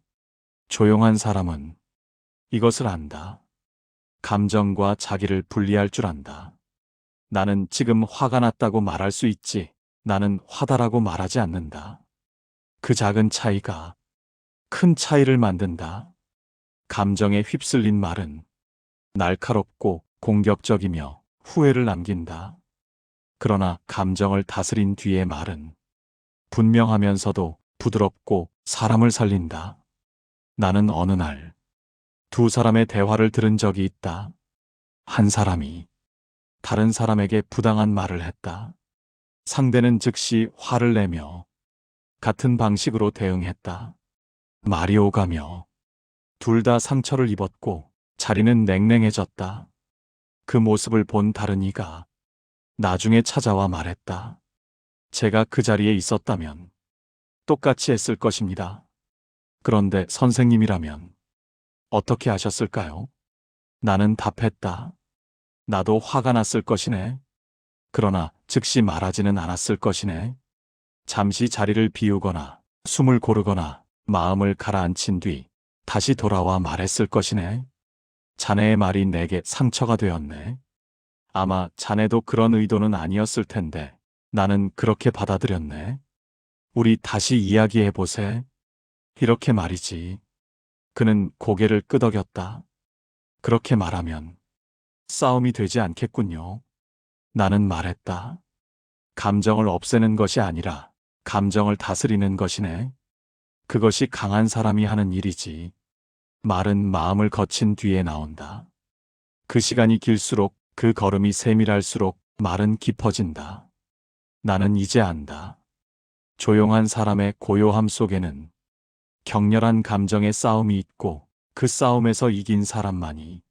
조용한 사람은 이것을 안다. 감정과 자기를 분리할 줄 안다. 나는 지금 화가 났다고 말할 수 있지. 나는 화다라고 말하지 않는다. 그 작은 차이가 큰 차이를 만든다. 감정에 휩쓸린 말은 날카롭고 공격적이며 후회를 남긴다. 그러나 감정을 다스린 뒤의 말은 분명하면서도 부드럽고 사람을 살린다. 나는 어느 날 두 사람의 대화를 들은 적이 있다. 한 사람이 다른 사람에게 부당한 말을 했다. 상대는 즉시 화를 내며 같은 방식으로 대응했다. 말이 오가며 둘 다 상처를 입었고 자리는 냉랭해졌다. 그 모습을 본 다른 이가 나중에 찾아와 말했다. 제가 그 자리에 있었다면 똑같이 했을 것입니다. 그런데 선생님이라면 어떻게 하셨을까요? 나는 답했다. 나도 화가 났을 것이네. 그러나 즉시 말하지는 않았을 것이네. 잠시 자리를 비우거나 숨을 고르거나 마음을 가라앉힌 뒤 다시 돌아와 말했을 것이네. 자네의 말이 내게 상처가 되었네. 아마 자네도 그런 의도는 아니었을 텐데 나는 그렇게 받아들였네. 우리 다시 이야기해보세. 이렇게 말이지. 그는 고개를 끄덕였다. 그렇게 말하면 싸움이 되지 않겠군요. 나는 말했다. 감정을 없애는 것이 아니라 감정을 다스리는 것이네. 그것이 강한 사람이 하는 일이지. 말은 마음을 거친 뒤에 나온다. 그 시간이 길수록, 그 걸음이 세밀할수록 말은 깊어진다. 나는 이제 안다. 조용한 사람의 고요함 속에는 격렬한 감정의 싸움이 있고 그 싸움에서 이긴 사람만이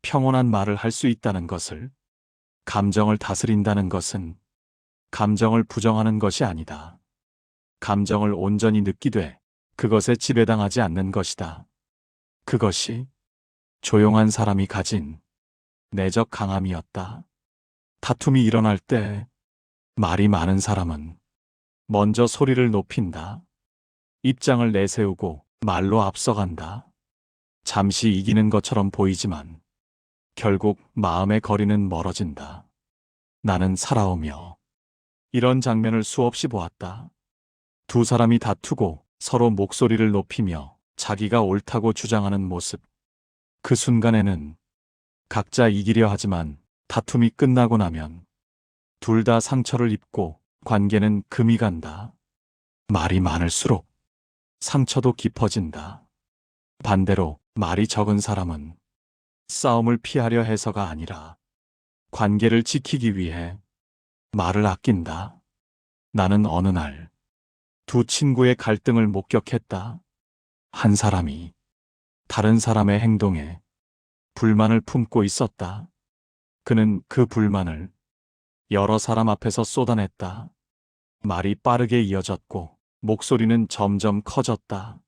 평온한 말을 할 수 있다는 것을. 감정을 다스린다는 것은 감정을 부정하는 것이 아니다. 감정을 온전히 느끼되 그것에 지배당하지 않는 것이다. 그것이 조용한 사람이 가진 내적 강함이었다. 다툼이 일어날 때 말이 많은 사람은 먼저 소리를 높인다. 입장을 내세우고 말로 앞서간다. 잠시 이기는 것처럼 보이지만 결국 마음의 거리는 멀어진다. 나는 살아오며 이런 장면을 수없이 보았다. 두 사람이 다투고 서로 목소리를 높이며 자기가 옳다고 주장하는 모습. 그 순간에는 각자 이기려 하지만 다툼이 끝나고 나면 둘 다 상처를 입고 관계는 금이 간다. 말이 많을수록 상처도 깊어진다. 반대로 말이 적은 사람은 싸움을 피하려 해서가 아니라 관계를 지키기 위해 말을 아낀다. 나는 어느 날 두 친구의 갈등을 목격했다. 한 사람이 다른 사람의 행동에 불만을 품고 있었다. 그는 그 불만을 여러 사람 앞에서 쏟아냈다. 말이 빠르게 이어졌고 목소리는 점점 커졌다.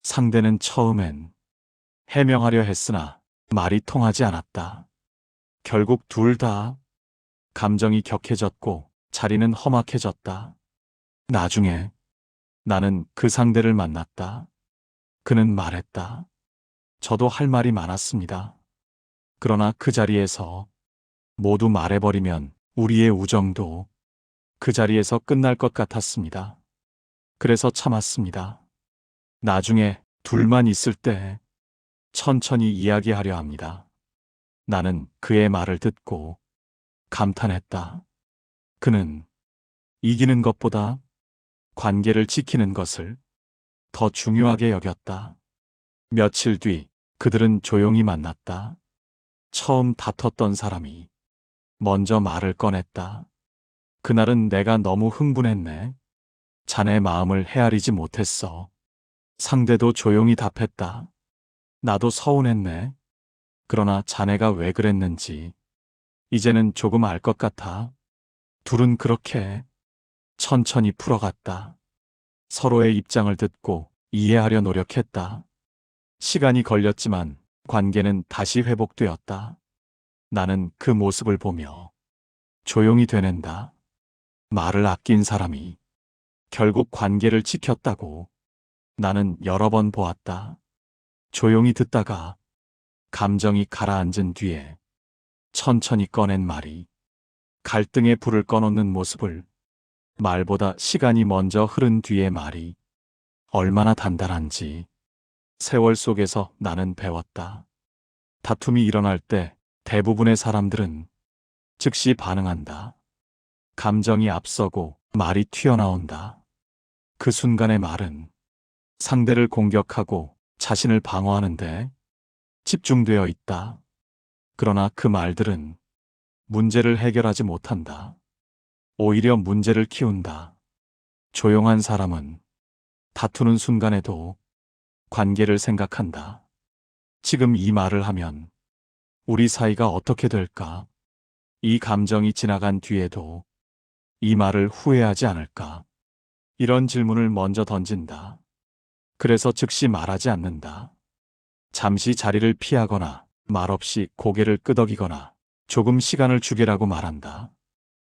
상대는 처음엔 해명하려 했으나 말이 통하지 않았다. 결국 둘 다 감정이 격해졌고 자리는 험악해졌다. 나중에 나는 그 상대를 만났다. 그는 말했다. 저도 할 말이 많았습니다. 그러나 그 자리에서 모두 말해버리면 우리의 우정도 그 자리에서 끝날 것 같았습니다. 그래서 참았습니다. 나중에 둘만 있을 때 천천히 이야기하려 합니다. 나는 그의 말을 듣고 감탄했다. 그는 이기는 것보다 관계를 지키는 것을 더 중요하게 여겼다. 며칠 뒤 그들은 조용히 만났다. 처음 다퉜던 사람이 먼저 말을 꺼냈다. 그날은 내가 너무 흥분했네. 자네 마음을 헤아리지 못했어. 상대도 조용히 답했다. 나도 서운했네. 그러나 자네가 왜 그랬는지 이제는 조금 알 것 같아. 둘은 그렇게 천천히 풀어갔다. 서로의 입장을 듣고 이해하려 노력했다. 시간이 걸렸지만 관계는 다시 회복되었다. 나는 그 모습을 보며 조용히 되낸다. 말을 아낀 사람이 결국 관계를 지켰다고 나는 여러 번 보았다. 조용히 듣다가 감정이 가라앉은 뒤에 천천히 꺼낸 말이 갈등의 불을 꺼놓는 모습을, 말보다 시간이 먼저 흐른 뒤의 말이 얼마나 단단한지 세월 속에서 나는 배웠다. 다툼이 일어날 때 대부분의 사람들은 즉시 반응한다. 감정이 앞서고 말이 튀어나온다. 그 순간의 말은 상대를 공격하고 자신을 방어하는데 집중되어 있다. 그러나 그 말들은 문제를 해결하지 못한다. 오히려 문제를 키운다. 조용한 사람은 다투는 순간에도 관계를 생각한다. 지금 이 말을 하면 우리 사이가 어떻게 될까? 이 감정이 지나간 뒤에도 이 말을 후회하지 않을까? 이런 질문을 먼저 던진다. 그래서 즉시 말하지 않는다. 잠시 자리를 피하거나 말없이 고개를 끄덕이거나 조금 시간을 주게라고 말한다.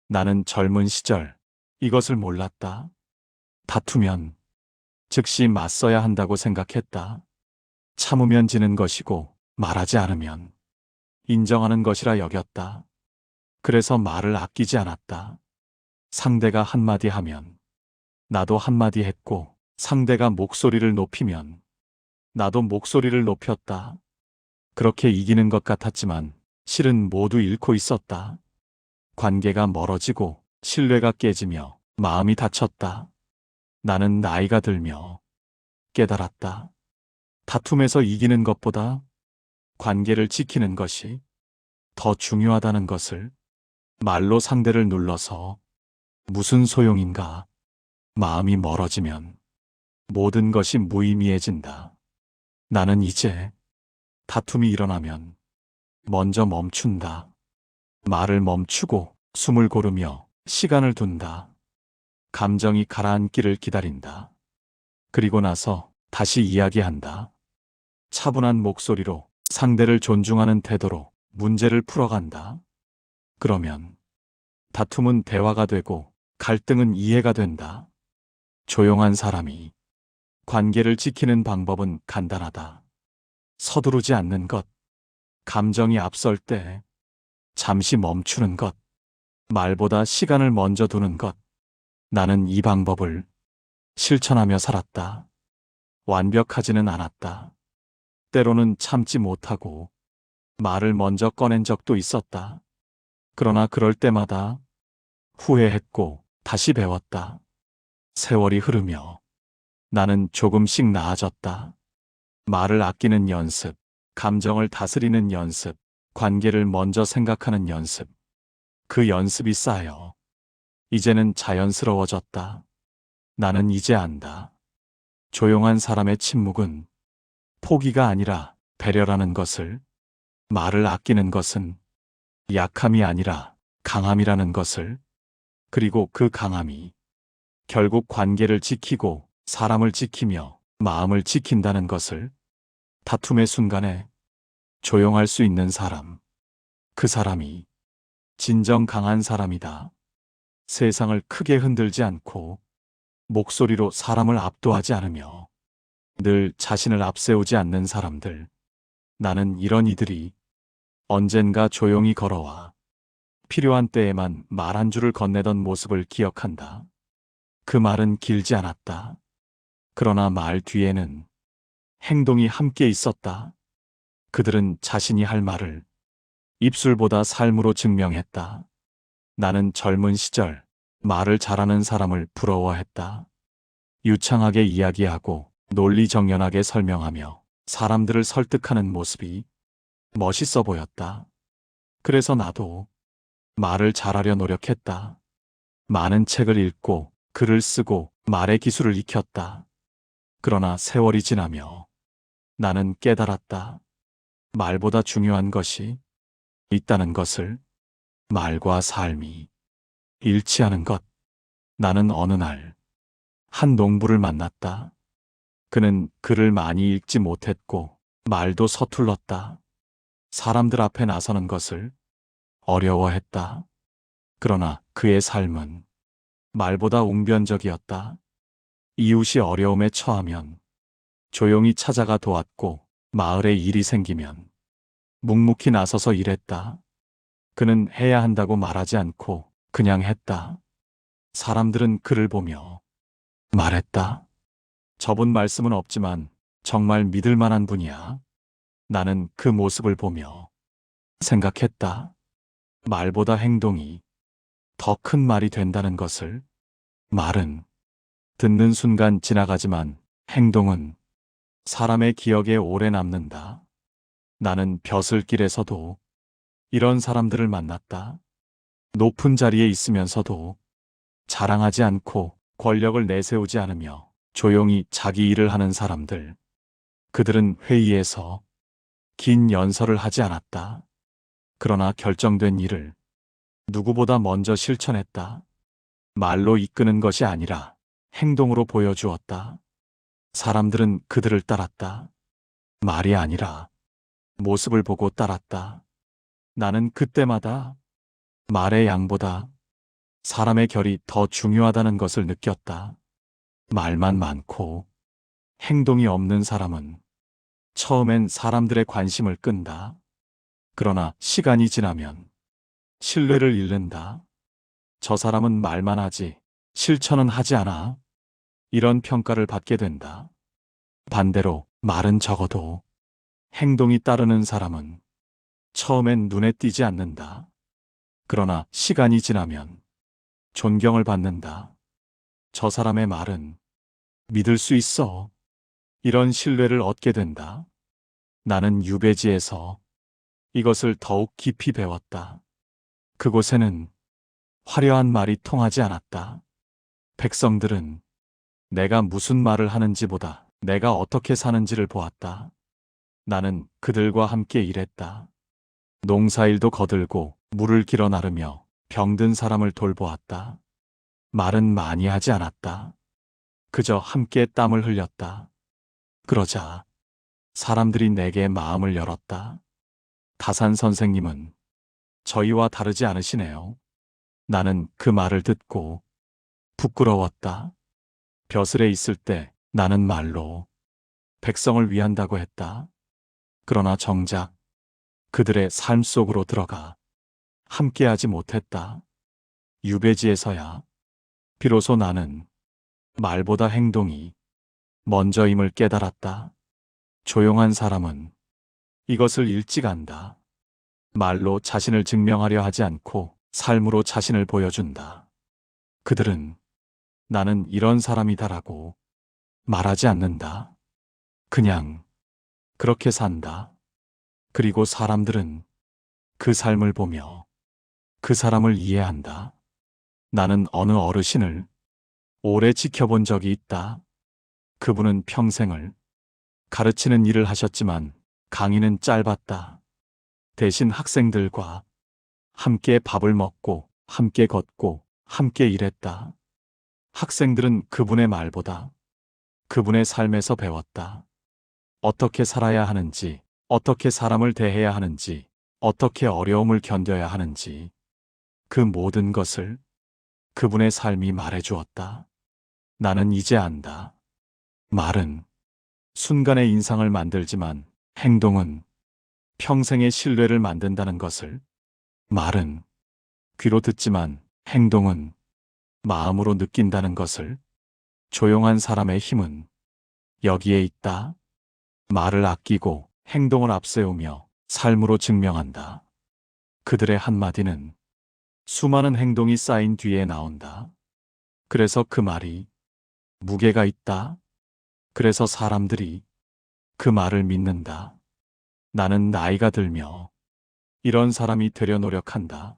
나는 젊은 시절 이것을 몰랐다. 다투면 즉시 맞서야 한다고 생각했다. 참으면 지는 것이고 말하지 않으면 인정하는 것이라 여겼다. 그래서 말을 아끼지 않았다. 상대가 한마디 하면 나도 한마디 했고, 상대가 목소리를 높이면 나도 목소리를 높였다. 그렇게 이기는 것 같았지만 실은 모두 잃고 있었다. 관계가 멀어지고 신뢰가 깨지며 마음이 다쳤다. 나는 나이가 들며 깨달았다. 다툼에서 이기는 것보다 관계를 지키는 것이 더 중요하다는 것을. 말로 상대를 눌러서 무슨 소용인가. 마음이 멀어지면 모든 것이 무의미해진다. 나는 이제 다툼이 일어나면 먼저 멈춘다. 말을 멈추고 숨을 고르며 시간을 둔다. 감정이 가라앉기를 기다린다. 그리고 나서 다시 이야기한다. 차분한 목소리로, 상대를 존중하는 태도로 문제를 풀어간다. 그러면 다툼은 대화가 되고 갈등은 이해가 된다. 조용한 사람이 관계를 지키는 방법은 간단하다. 서두르지 않는 것, 감정이 앞설 때 잠시 멈추는 것, 말보다 시간을 먼저 두는 것. 나는 이 방법을 실천하며 살았다. 완벽하지는 않았다. 때로는 참지 못하고 말을 먼저 꺼낸 적도 있었다. 그러나 그럴 때마다 후회했고 다시 배웠다. 세월이 흐르며 나는 조금씩 나아졌다. 말을 아끼는 연습, 감정을 다스리는 연습, 관계를 먼저 생각하는 연습. 그 연습이 쌓여 이제는 자연스러워졌다. 나는 이제 안다. 조용한 사람의 침묵은 포기가 아니라 배려라는 것을, 말을 아끼는 것은 약함이 아니라 강함이라는 것을, 그리고 그 강함이 결국 관계를 지키고 사람을 지키며 마음을 지킨다는 것을. 다툼의 순간에 조용할 수 있는 사람, 그 사람이 진정 강한 사람이다. 세상을 크게 흔들지 않고 목소리로 사람을 압도하지 않으며 늘 자신을 앞세우지 않는 사람들. 나는 이런 이들이 언젠가 조용히 걸어와 필요한 때에만 말 한 줄을 건네던 모습을 기억한다. 그 말은 길지 않았다. 그러나 말 뒤에는 행동이 함께 있었다. 그들은 자신이 할 말을 입술보다 삶으로 증명했다. 나는 젊은 시절 말을 잘하는 사람을 부러워했다. 유창하게 이야기하고 논리정연하게 설명하며 사람들을 설득하는 모습이 멋있어 보였다. 그래서 나도 말을 잘하려 노력했다. 많은 책을 읽고 글을 쓰고 말의 기술을 익혔다. 그러나 세월이 지나며 나는 깨달았다. 말보다 중요한 것이 있다는 것을. 말과 삶이 일치하는 것. 나는 어느 날 한 농부를 만났다. 그는 글을 많이 읽지 못했고 말도 서툴렀다. 사람들 앞에 나서는 것을 어려워했다. 그러나 그의 삶은 말보다 웅변적이었다. 이웃이 어려움에 처하면 조용히 찾아가 도왔고 마을에 일이 생기면 묵묵히 나서서 일했다. 그는 해야 한다고 말하지 않고 그냥 했다. 사람들은 그를 보며 말했다. 저분 말씀은 없지만 정말 믿을 만한 분이야. 나는 그 모습을 보며 생각했다. 말보다 행동이 더 큰 말이 된다는 것을. 말은 듣는 순간 지나가지만 행동은 사람의 기억에 오래 남는다. 나는 벼슬길에서도 이런 사람들을 만났다. 높은 자리에 있으면서도 자랑하지 않고 권력을 내세우지 않으며 조용히 자기 일을 하는 사람들. 그들은 회의에서 긴 연설을 하지 않았다. 그러나 결정된 일을 누구보다 먼저 실천했다. 말로 이끄는 것이 아니라 행동으로 보여주었다. 사람들은 그들을 따랐다. 말이 아니라 모습을 보고 따랐다. 나는 그때마다 말의 양보다 사람의 결이 더 중요하다는 것을 느꼈다. 말만 많고 행동이 없는 사람은 처음엔 사람들의 관심을 끈다. 그러나 시간이 지나면 신뢰를 잃는다. 저 사람은 말만 하지 실천은 하지 않아. 이런 평가를 받게 된다. 반대로 말은 적어도 행동이 따르는 사람은 처음엔 눈에 띄지 않는다. 그러나 시간이 지나면 존경을 받는다. 저 사람의 말은 믿을 수 있어. 이런 신뢰를 얻게 된다. 나는 유배지에서 이것을 더욱 깊이 배웠다. 그곳에는 화려한 말이 통하지 않았다. 백성들은 내가 무슨 말을 하는지보다 내가 어떻게 사는지를 보았다. 나는 그들과 함께 일했다. 농사일도 거들고 물을 길어 나르며 병든 사람을 돌보았다. 말은 많이 하지 않았다. 그저 함께 땀을 흘렸다. 그러자 사람들이 내게 마음을 열었다. 다산 선생님은 저희와 다르지 않으시네요. 나는 그 말을 듣고 부끄러웠다. 벼슬에 있을 때 나는 말로 백성을 위한다고 했다. 그러나 정작 그들의 삶 속으로 들어가 함께하지 못했다. 유배지에서야 비로소 나는 말보다 행동이 먼저임을 깨달았다. 조용한 사람은 이것을 일찍 안다. 말로 자신을 증명하려 하지 않고 삶으로 자신을 보여준다. 그들은 나는 이런 사람이다라고 말하지 않는다. 그냥 그렇게 산다. 그리고 사람들은 그 삶을 보며 그 사람을 이해한다. 나는 어느 어르신을 오래 지켜본 적이 있다. 그분은 평생을 가르치는 일을 하셨지만 강의는 짧았다. 대신 학생들과 함께 밥을 먹고 함께 걷고 함께 일했다. 학생들은 그분의 말보다 그분의 삶에서 배웠다. 어떻게 살아야 하는지, 어떻게 사람을 대해야 하는지, 어떻게 어려움을 견뎌야 하는지 그 모든 것을 그분의 삶이 말해주었다. 나는 이제 안다. 말은 순간의 인상을 만들지만 행동은 평생의 신뢰를 만든다는 것을. 말은 귀로 듣지만 행동은 마음으로 느낀다는 것을. 조용한 사람의 힘은 여기에 있다. 말을 아끼고 행동을 앞세우며 삶으로 증명한다. 그들의 한마디는 수많은 행동이 쌓인 뒤에 나온다. 그래서 그 말이 무게가 있다. 그래서 사람들이 그 말을 믿는다. 나는 나이가 들며 이런 사람이 되려 노력한다.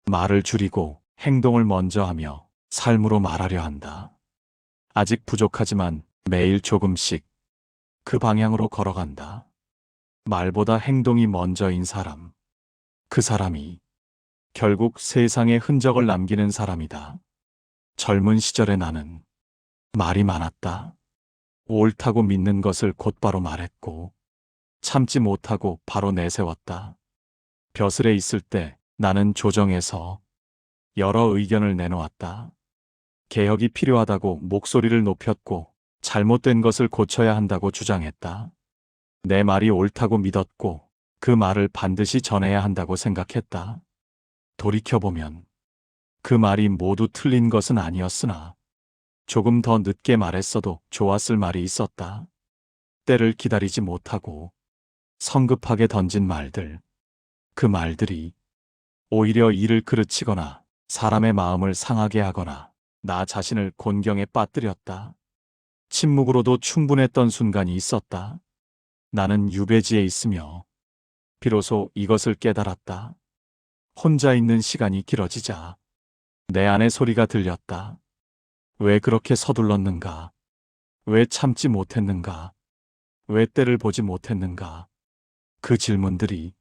말을 줄이고 행동을 먼저 하며 삶으로 말하려 한다. 아직 부족하지만 매일 조금씩 그 방향으로 걸어간다. 말보다 행동이 먼저인 사람. 그 사람이 결국 세상에 흔적을 남기는 사람이다. 젊은 시절의 나는 말이 많았다. 옳다고 믿는 것을 곧바로 말했고 참지 못하고 바로 내세웠다. 벼슬에 있을 때 나는 조정해서 여러 의견을 내놓았다. 개혁이 필요하다고 목소리를 높였고 잘못된 것을 고쳐야 한다고 주장했다. 내 말이 옳다고 믿었고 그 말을 반드시 전해야 한다고 생각했다. 돌이켜보면 그 말이 모두 틀린 것은 아니었으나 조금 더 늦게 말했어도 좋았을 말이 있었다. 때를 기다리지 못하고 성급하게 던진 말들. 그 말들이 오히려 일을 그르치거나 사람의 마음을 상하게 하거나 나 자신을 곤경에 빠뜨렸다. 침묵으로도 충분했던 순간이 있었다. 나는 유배지에 있으며 비로소 이것을 깨달았다. 혼자 있는 시간이 길어지자 내 안의 소리가 들렸다. 왜 그렇게 서둘렀는가? 왜 참지 못했는가? 왜 때를 보지 못했는가? 그 질문들이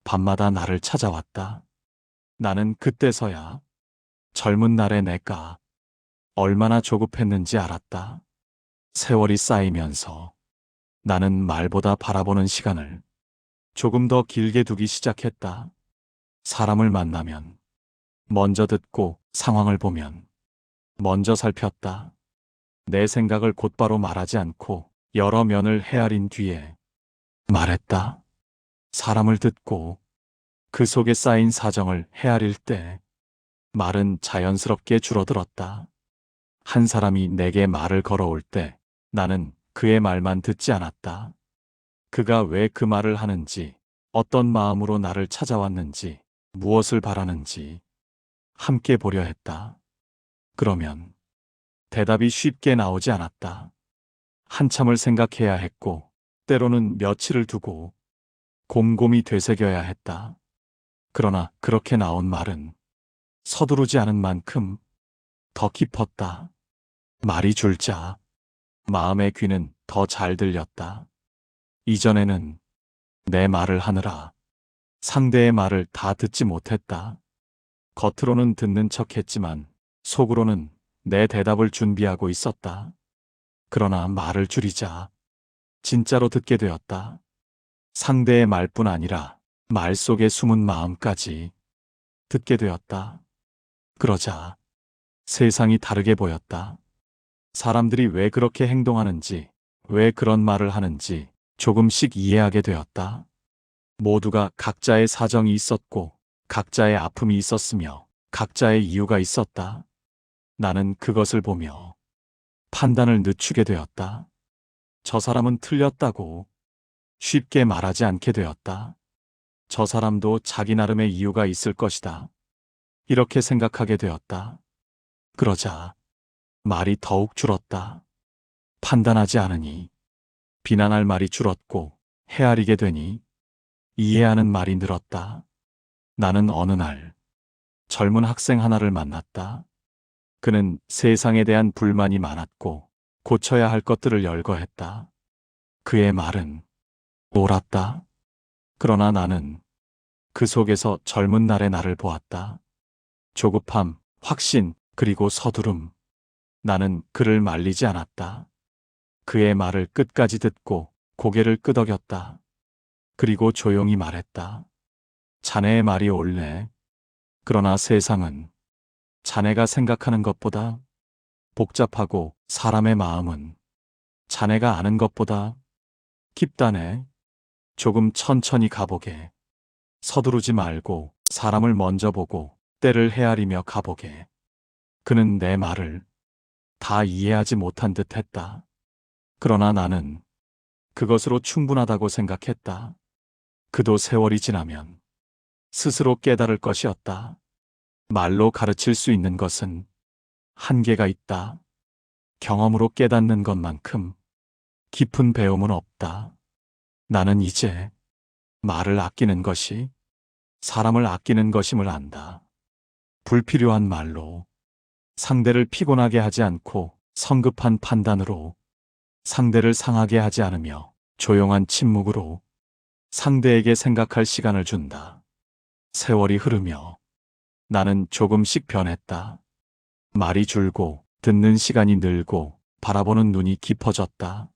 밤마다 나를 찾아왔다. 나는 그때서야 젊은 날의 내가 얼마나 조급했는지 알았다. 세월이 쌓이면서 나는 말보다 바라보는 시간을 조금 더 길게 두기 시작했다. 사람을 만나면 먼저 듣고 상황을 보면 먼저 살폈다. 내 생각을 곧바로 말하지 않고 여러 면을 헤아린 뒤에 말했다. 사람을 듣고 그 속에 쌓인 사정을 헤아릴 때 말은 자연스럽게 줄어들었다. 한 사람이 내게 말을 걸어올 때 나는 그의 말만 듣지 않았다. 그가 왜 그 말을 하는지, 어떤 마음으로 나를 찾아왔는지, 무엇을 바라는지 함께 보려 했다. 그러면 대답이 쉽게 나오지 않았다. 한참을 생각해야 했고, 때로는 며칠을 두고 곰곰이 되새겨야 했다. 그러나 그렇게 나온 말은 서두르지 않은 만큼 더 깊었다. 말이 줄자 마음의 귀는 더 잘 들렸다. 이전에는 내 말을 하느라 상대의 말을 다 듣지 못했다. 겉으로는 듣는 척했지만 속으로는 내 대답을 준비하고 있었다. 그러나 말을 줄이자 진짜로 듣게 되었다. 상대의 말뿐 아니라 말 속에 숨은 마음까지 듣게 되었다. 그러자 세상이 다르게 보였다. 사람들이 왜 그렇게 행동하는지, 왜 그런 말을 하는지 조금씩 이해하게 되었다. 모두가 각자의 사정이 있었고, 각자의 아픔이 있었으며, 각자의 이유가 있었다. 나는 그것을 보며 판단을 늦추게 되었다. 저 사람은 틀렸다고 쉽게 말하지 않게 되었다. 저 사람도 자기 나름의 이유가 있을 것이다. 이렇게 생각하게 되었다. 그러자 말이 더욱 줄었다. 판단하지 않으니 비난할 말이 줄었고 헤아리게 되니 이해하는 말이 늘었다. 나는 어느 날 젊은 학생 하나를 만났다. 그는 세상에 대한 불만이 많았고 고쳐야 할 것들을 열거했다. 그의 말은 옳았다. 그러나 나는 그 속에서 젊은 날의 나를 보았다. 조급함, 확신, 그리고 서두름. 나는 그를 말리지 않았다. 그의 말을 끝까지 듣고 고개를 끄덕였다. 그리고 조용히 말했다. 자네의 말이 옳네. 그러나 세상은 자네가 생각하는 것보다 복잡하고 사람의 마음은 자네가 아는 것보다 깊다네. 조금 천천히 가보게. 서두르지 말고 사람을 먼저 보고 때를 헤아리며 가보게. 그는 내 말을 다 이해하지 못한 듯 했다. 그러나 나는 그것으로 충분하다고 생각했다. 그도 세월이 지나면 스스로 깨달을 것이었다. 말로 가르칠 수 있는 것은 한계가 있다. 경험으로 깨닫는 것만큼 깊은 배움은 없다. 나는 이제 말을 아끼는 것이 사람을 아끼는 것임을 안다. 불필요한 말로 상대를 피곤하게 하지 않고 성급한 판단으로 상대를 상하게 하지 않으며 조용한 침묵으로 상대에게 생각할 시간을 준다. 세월이 흐르며 나는 조금씩 변했다. 말이 줄고 듣는 시간이 늘고 바라보는 눈이 깊어졌다.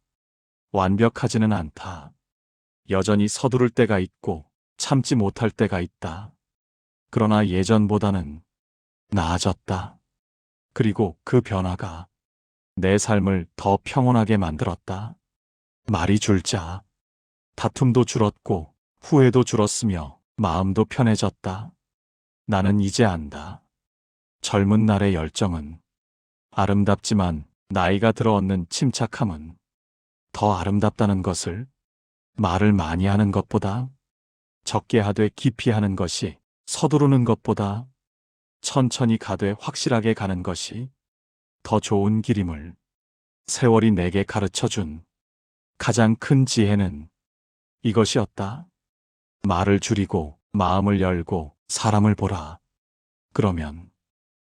완벽하지는 않다. 여전히 서두를 때가 있고 참지 못할 때가 있다. 그러나 예전보다는 나아졌다. 그리고 그 변화가 내 삶을 더 평온하게 만들었다. 말이 줄자 다툼도 줄었고 후회도 줄었으며 마음도 편해졌다. 나는 이제 안다. 젊은 날의 열정은 아름답지만 나이가 들어 얻는 침착함은 더 아름답다는 것을. 말을 많이 하는 것보다 적게 하되 깊이 하는 것이, 서두르는 것보다 천천히 가되 확실하게 가는 것이 더 좋은 길임을 세월이 내게 가르쳐준 가장 큰 지혜는 이것이었다. 말을 줄이고 마음을 열고 사람을 보라. 그러면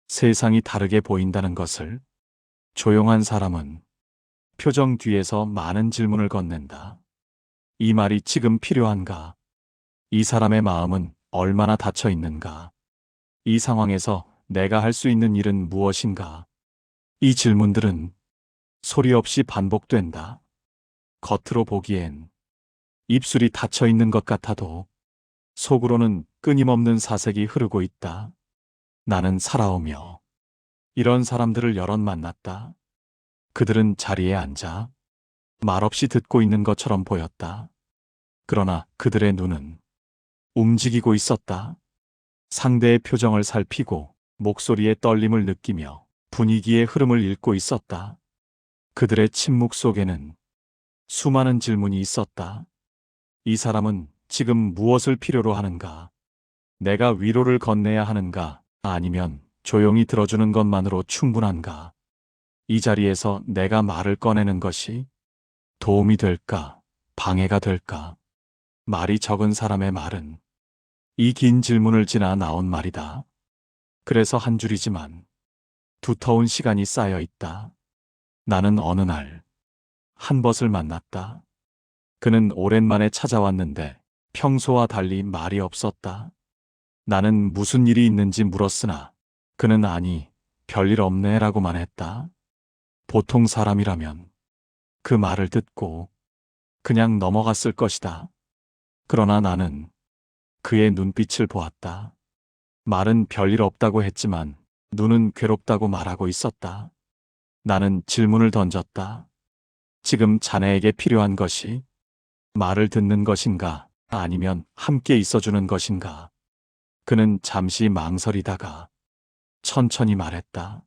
세상이 다르게 보인다는 것을. 조용한 사람은 표정 뒤에서 많은 질문을 건넨다. 이 말이 지금 필요한가? 이 사람의 마음은 얼마나 닫혀 있는가? 이 상황에서 내가 할 수 있는 일은 무엇인가? 이 질문들은 소리 없이 반복된다. 겉으로 보기엔 입술이 닫혀 있는 것 같아도 속으로는 끊임없는 사색이 흐르고 있다. 나는 살아오며 이런 사람들을 여럿 만났다. 그들은 자리에 앉아 말없이 듣고 있는 것처럼 보였다. 그러나 그들의 눈은 움직이고 있었다. 상대의 표정을 살피고 목소리의 떨림을 느끼며 분위기의 흐름을 읽고 있었다. 그들의 침묵 속에는 수많은 질문이 있었다. 이 사람은 지금 무엇을 필요로 하는가? 내가 위로를 건네야 하는가? 아니면 조용히 들어주는 것만으로 충분한가? 이 자리에서 내가 말을 꺼내는 것이 도움이 될까? 방해가 될까? 말이 적은 사람의 말은 이 긴 질문을 지나 나온 말이다. 그래서 한 줄이지만 두터운 시간이 쌓여 있다. 나는 어느 날 한 벗을 만났다. 그는 오랜만에 찾아왔는데 평소와 달리 말이 없었다. 나는 무슨 일이 있는지 물었으나 그는 아니, 별일 없네 라고만 했다. 보통 사람이라면 그 말을 듣고 그냥 넘어갔을 것이다. 그러나 나는 그의 눈빛을 보았다. 말은 별일 없다고 했지만 눈은 괴롭다고 말하고 있었다. 나는 질문을 던졌다. 지금 자네에게 필요한 것이 말을 듣는 것인가? 아니면 함께 있어주는 것인가? 그는 잠시 망설이다가 천천히 말했다.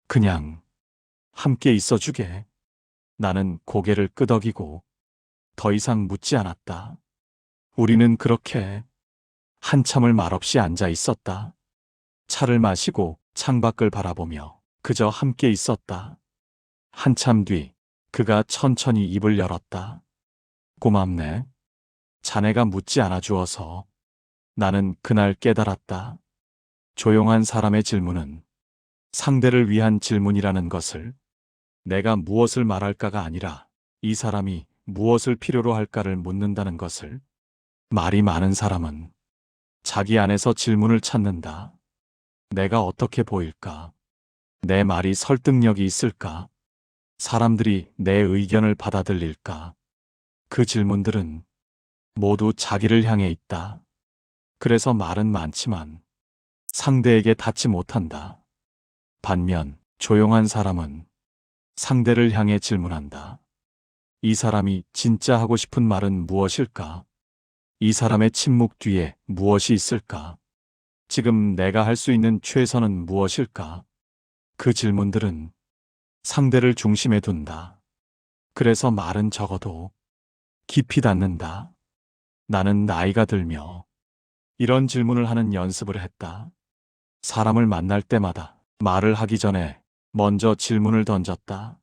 그냥 함께 있어주게. 나는 고개를 끄덕이고 더 이상 묻지 않았다. 우리는 그렇게 한참을 말없이 앉아 있었다. 차를 마시고 창밖을 바라보며 그저 함께 있었다. 한참 뒤 그가 천천히 입을 열었다. 고맙네. 자네가 묻지 않아 주어서. 나는 그날 깨달았다. 조용한 사람의 질문은 상대를 위한 질문이라는 것을. 내가 무엇을 말할까가 아니라 이 사람이 무엇을 필요로 할까를 묻는다는 것을. 말이 많은 사람은 자기 안에서 질문을 찾는다. 내가 어떻게 보일까? 내 말이 설득력이 있을까? 사람들이 내 의견을 받아들일까? 그 질문들은 모두 자기를 향해 있다. 그래서 말은 많지만 상대에게 닿지 못한다. 반면 조용한 사람은 상대를 향해 질문한다. 이 사람이 진짜 하고 싶은 말은 무엇일까? 이 사람의 침묵 뒤에 무엇이 있을까? 지금 내가 할 수 있는 최선은 무엇일까? 그 질문들은 상대를 중심에 둔다. 그래서 말은 적어도 깊이 닿는다. 나는 나이가 들며 이런 질문을 하는 연습을 했다. 사람을 만날 때마다 말을 하기 전에 먼저 질문을 던졌다.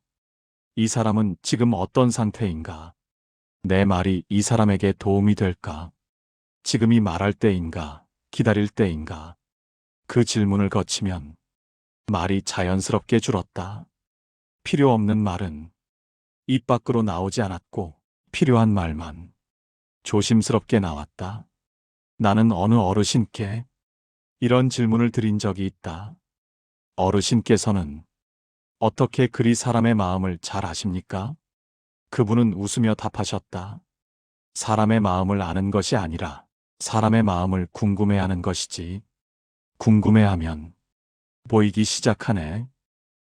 이 사람은 지금 어떤 상태인가? 내 말이 이 사람에게 도움이 될까? 지금이 말할 때인가? 기다릴 때인가? 그 질문을 거치면 말이 자연스럽게 줄었다. 필요 없는 말은 입 밖으로 나오지 않았고 필요한 말만 조심스럽게 나왔다. 나는 어느 어르신께 이런 질문을 드린 적이 있다. 어르신께서는 어떻게 그리 사람의 마음을 잘 아십니까? 그분은 웃으며 답하셨다. 사람의 마음을 아는 것이 아니라 사람의 마음을 궁금해하는 것이지. 궁금해하면 보이기 시작하네.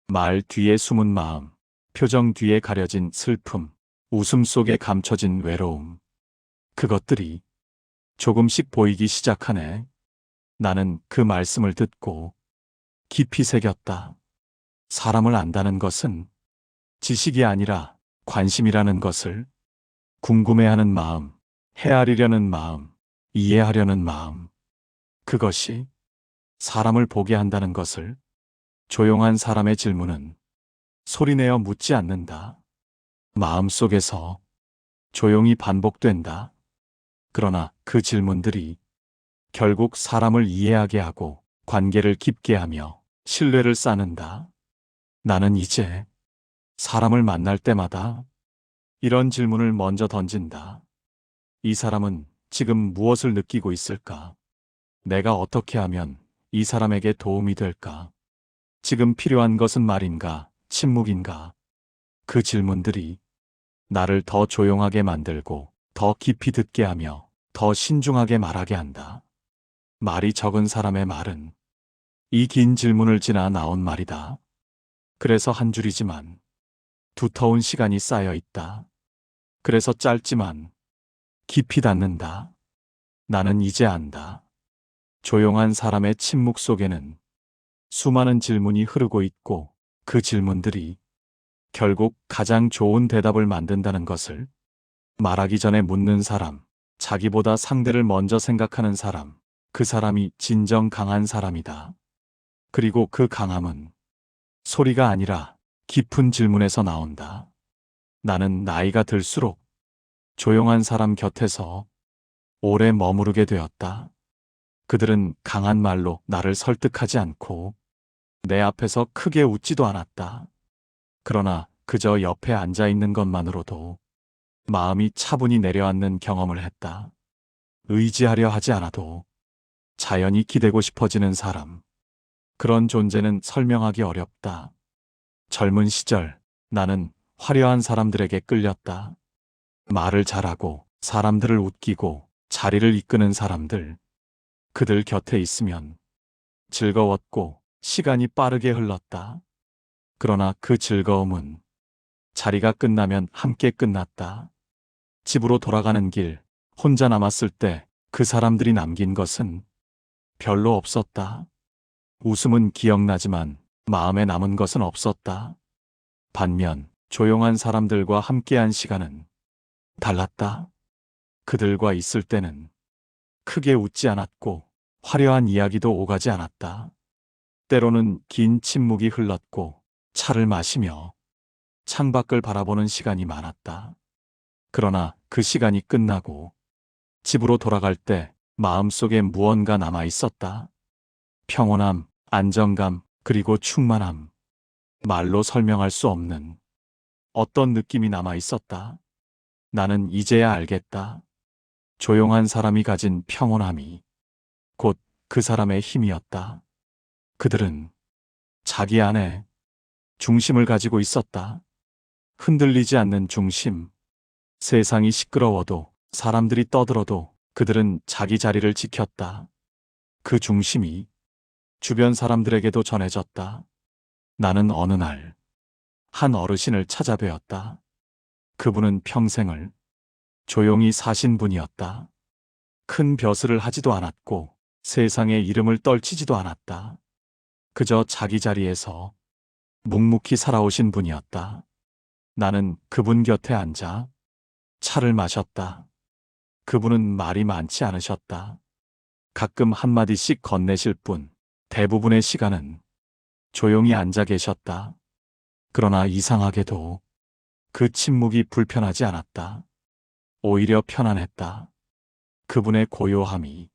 말 뒤에 숨은 마음, 표정 뒤에 가려진 슬픔, 웃음 속에 감춰진 외로움. 그것들이 조금씩 보이기 시작하네. 나는 그 말씀을 듣고 깊이 새겼다. 사람을 안다는 것은 지식이 아니라 관심이라는 것을, 궁금해하는 마음, 헤아리려는 마음, 이해하려는 마음. 그것이 사람을 보게 한다는 것을. 조용한 사람의 질문은 소리내어 묻지 않는다. 마음속에서 조용히 반복된다. 그러나 그 질문들이 결국 사람을 이해하게 하고 관계를 깊게 하며 신뢰를 쌓는다. 나는 이제 사람을 만날 때마다 이런 질문을 먼저 던진다. 이 사람은 지금 무엇을 느끼고 있을까? 내가 어떻게 하면 이 사람에게 도움이 될까? 지금 필요한 것은 말인가, 침묵인가? 그 질문들이 나를 더 조용하게 만들고 더 깊이 듣게 하며 더 신중하게 말하게 한다. 말이 적은 사람의 말은 이 긴 질문을 지나 나온 말이다. 그래서 한 줄이지만 두터운 시간이 쌓여 있다. 그래서 짧지만 깊이 닿는다. 나는 이제 안다. 조용한 사람의 침묵 속에는 수많은 질문이 흐르고 있고 그 질문들이 결국 가장 좋은 대답을 만든다는 것을. 말하기 전에 묻는 사람, 자기보다 상대를 먼저 생각하는 사람, 그 사람이 진정 강한 사람이다. 그리고 그 강함은 소리가 아니라 깊은 질문에서 나온다. 나는 나이가 들수록 조용한 사람 곁에서 오래 머무르게 되었다. 그들은 강한 말로 나를 설득하지 않고 내 앞에서 크게 웃지도 않았다. 그러나 그저 옆에 앉아 있는 것만으로도 마음이 차분히 내려앉는 경험을 했다. 의지하려 하지 않아도 자연히 기대고 싶어지는 사람. 그런 존재는 설명하기 어렵다. 젊은 시절 나는 화려한 사람들에게 끌렸다. 말을 잘하고 사람들을 웃기고 자리를 이끄는 사람들. 그들 곁에 있으면 즐거웠고 시간이 빠르게 흘렀다. 그러나 그 즐거움은 자리가 끝나면 함께 끝났다. 집으로 돌아가는 길, 혼자 남았을 때 그 사람들이 남긴 것은 별로 없었다. 웃음은 기억나지만 마음에 남은 것은 없었다. 반면 조용한 사람들과 함께한 시간은 달랐다. 그들과 있을 때는 크게 웃지 않았고 화려한 이야기도 오가지 않았다. 때로는 긴 침묵이 흘렀고 차를 마시며 창밖을 바라보는 시간이 많았다. 그러나 그 시간이 끝나고 집으로 돌아갈 때 마음속에 무언가 남아 있었다. 평온함, 안정감, 그리고 충만함. 말로 설명할 수 없는 어떤 느낌이 남아 있었다. 나는 이제야 알겠다. 조용한 사람이 가진 평온함이 곧 그 사람의 힘이었다. 그들은 자기 안에 중심을 가지고 있었다. 흔들리지 않는 중심. 세상이 시끄러워도 사람들이 떠들어도 그들은 자기 자리를 지켰다. 그 중심이 주변 사람들에게도 전해졌다. 나는 어느 날 한 어르신을 찾아뵈었다. 그분은 평생을 조용히 사신 분이었다. 큰 벼슬을 하지도 않았고 세상에 이름을 떨치지도 않았다. 그저 자기 자리에서 묵묵히 살아오신 분이었다. 나는 그분 곁에 앉아 차를 마셨다. 그분은 말이 많지 않으셨다. 가끔 한마디씩 건네실 뿐 대부분의 시간은 조용히 앉아 계셨다. 그러나 이상하게도 그 침묵이 불편하지 않았다. 오히려 편안했다. 그분의 고요함이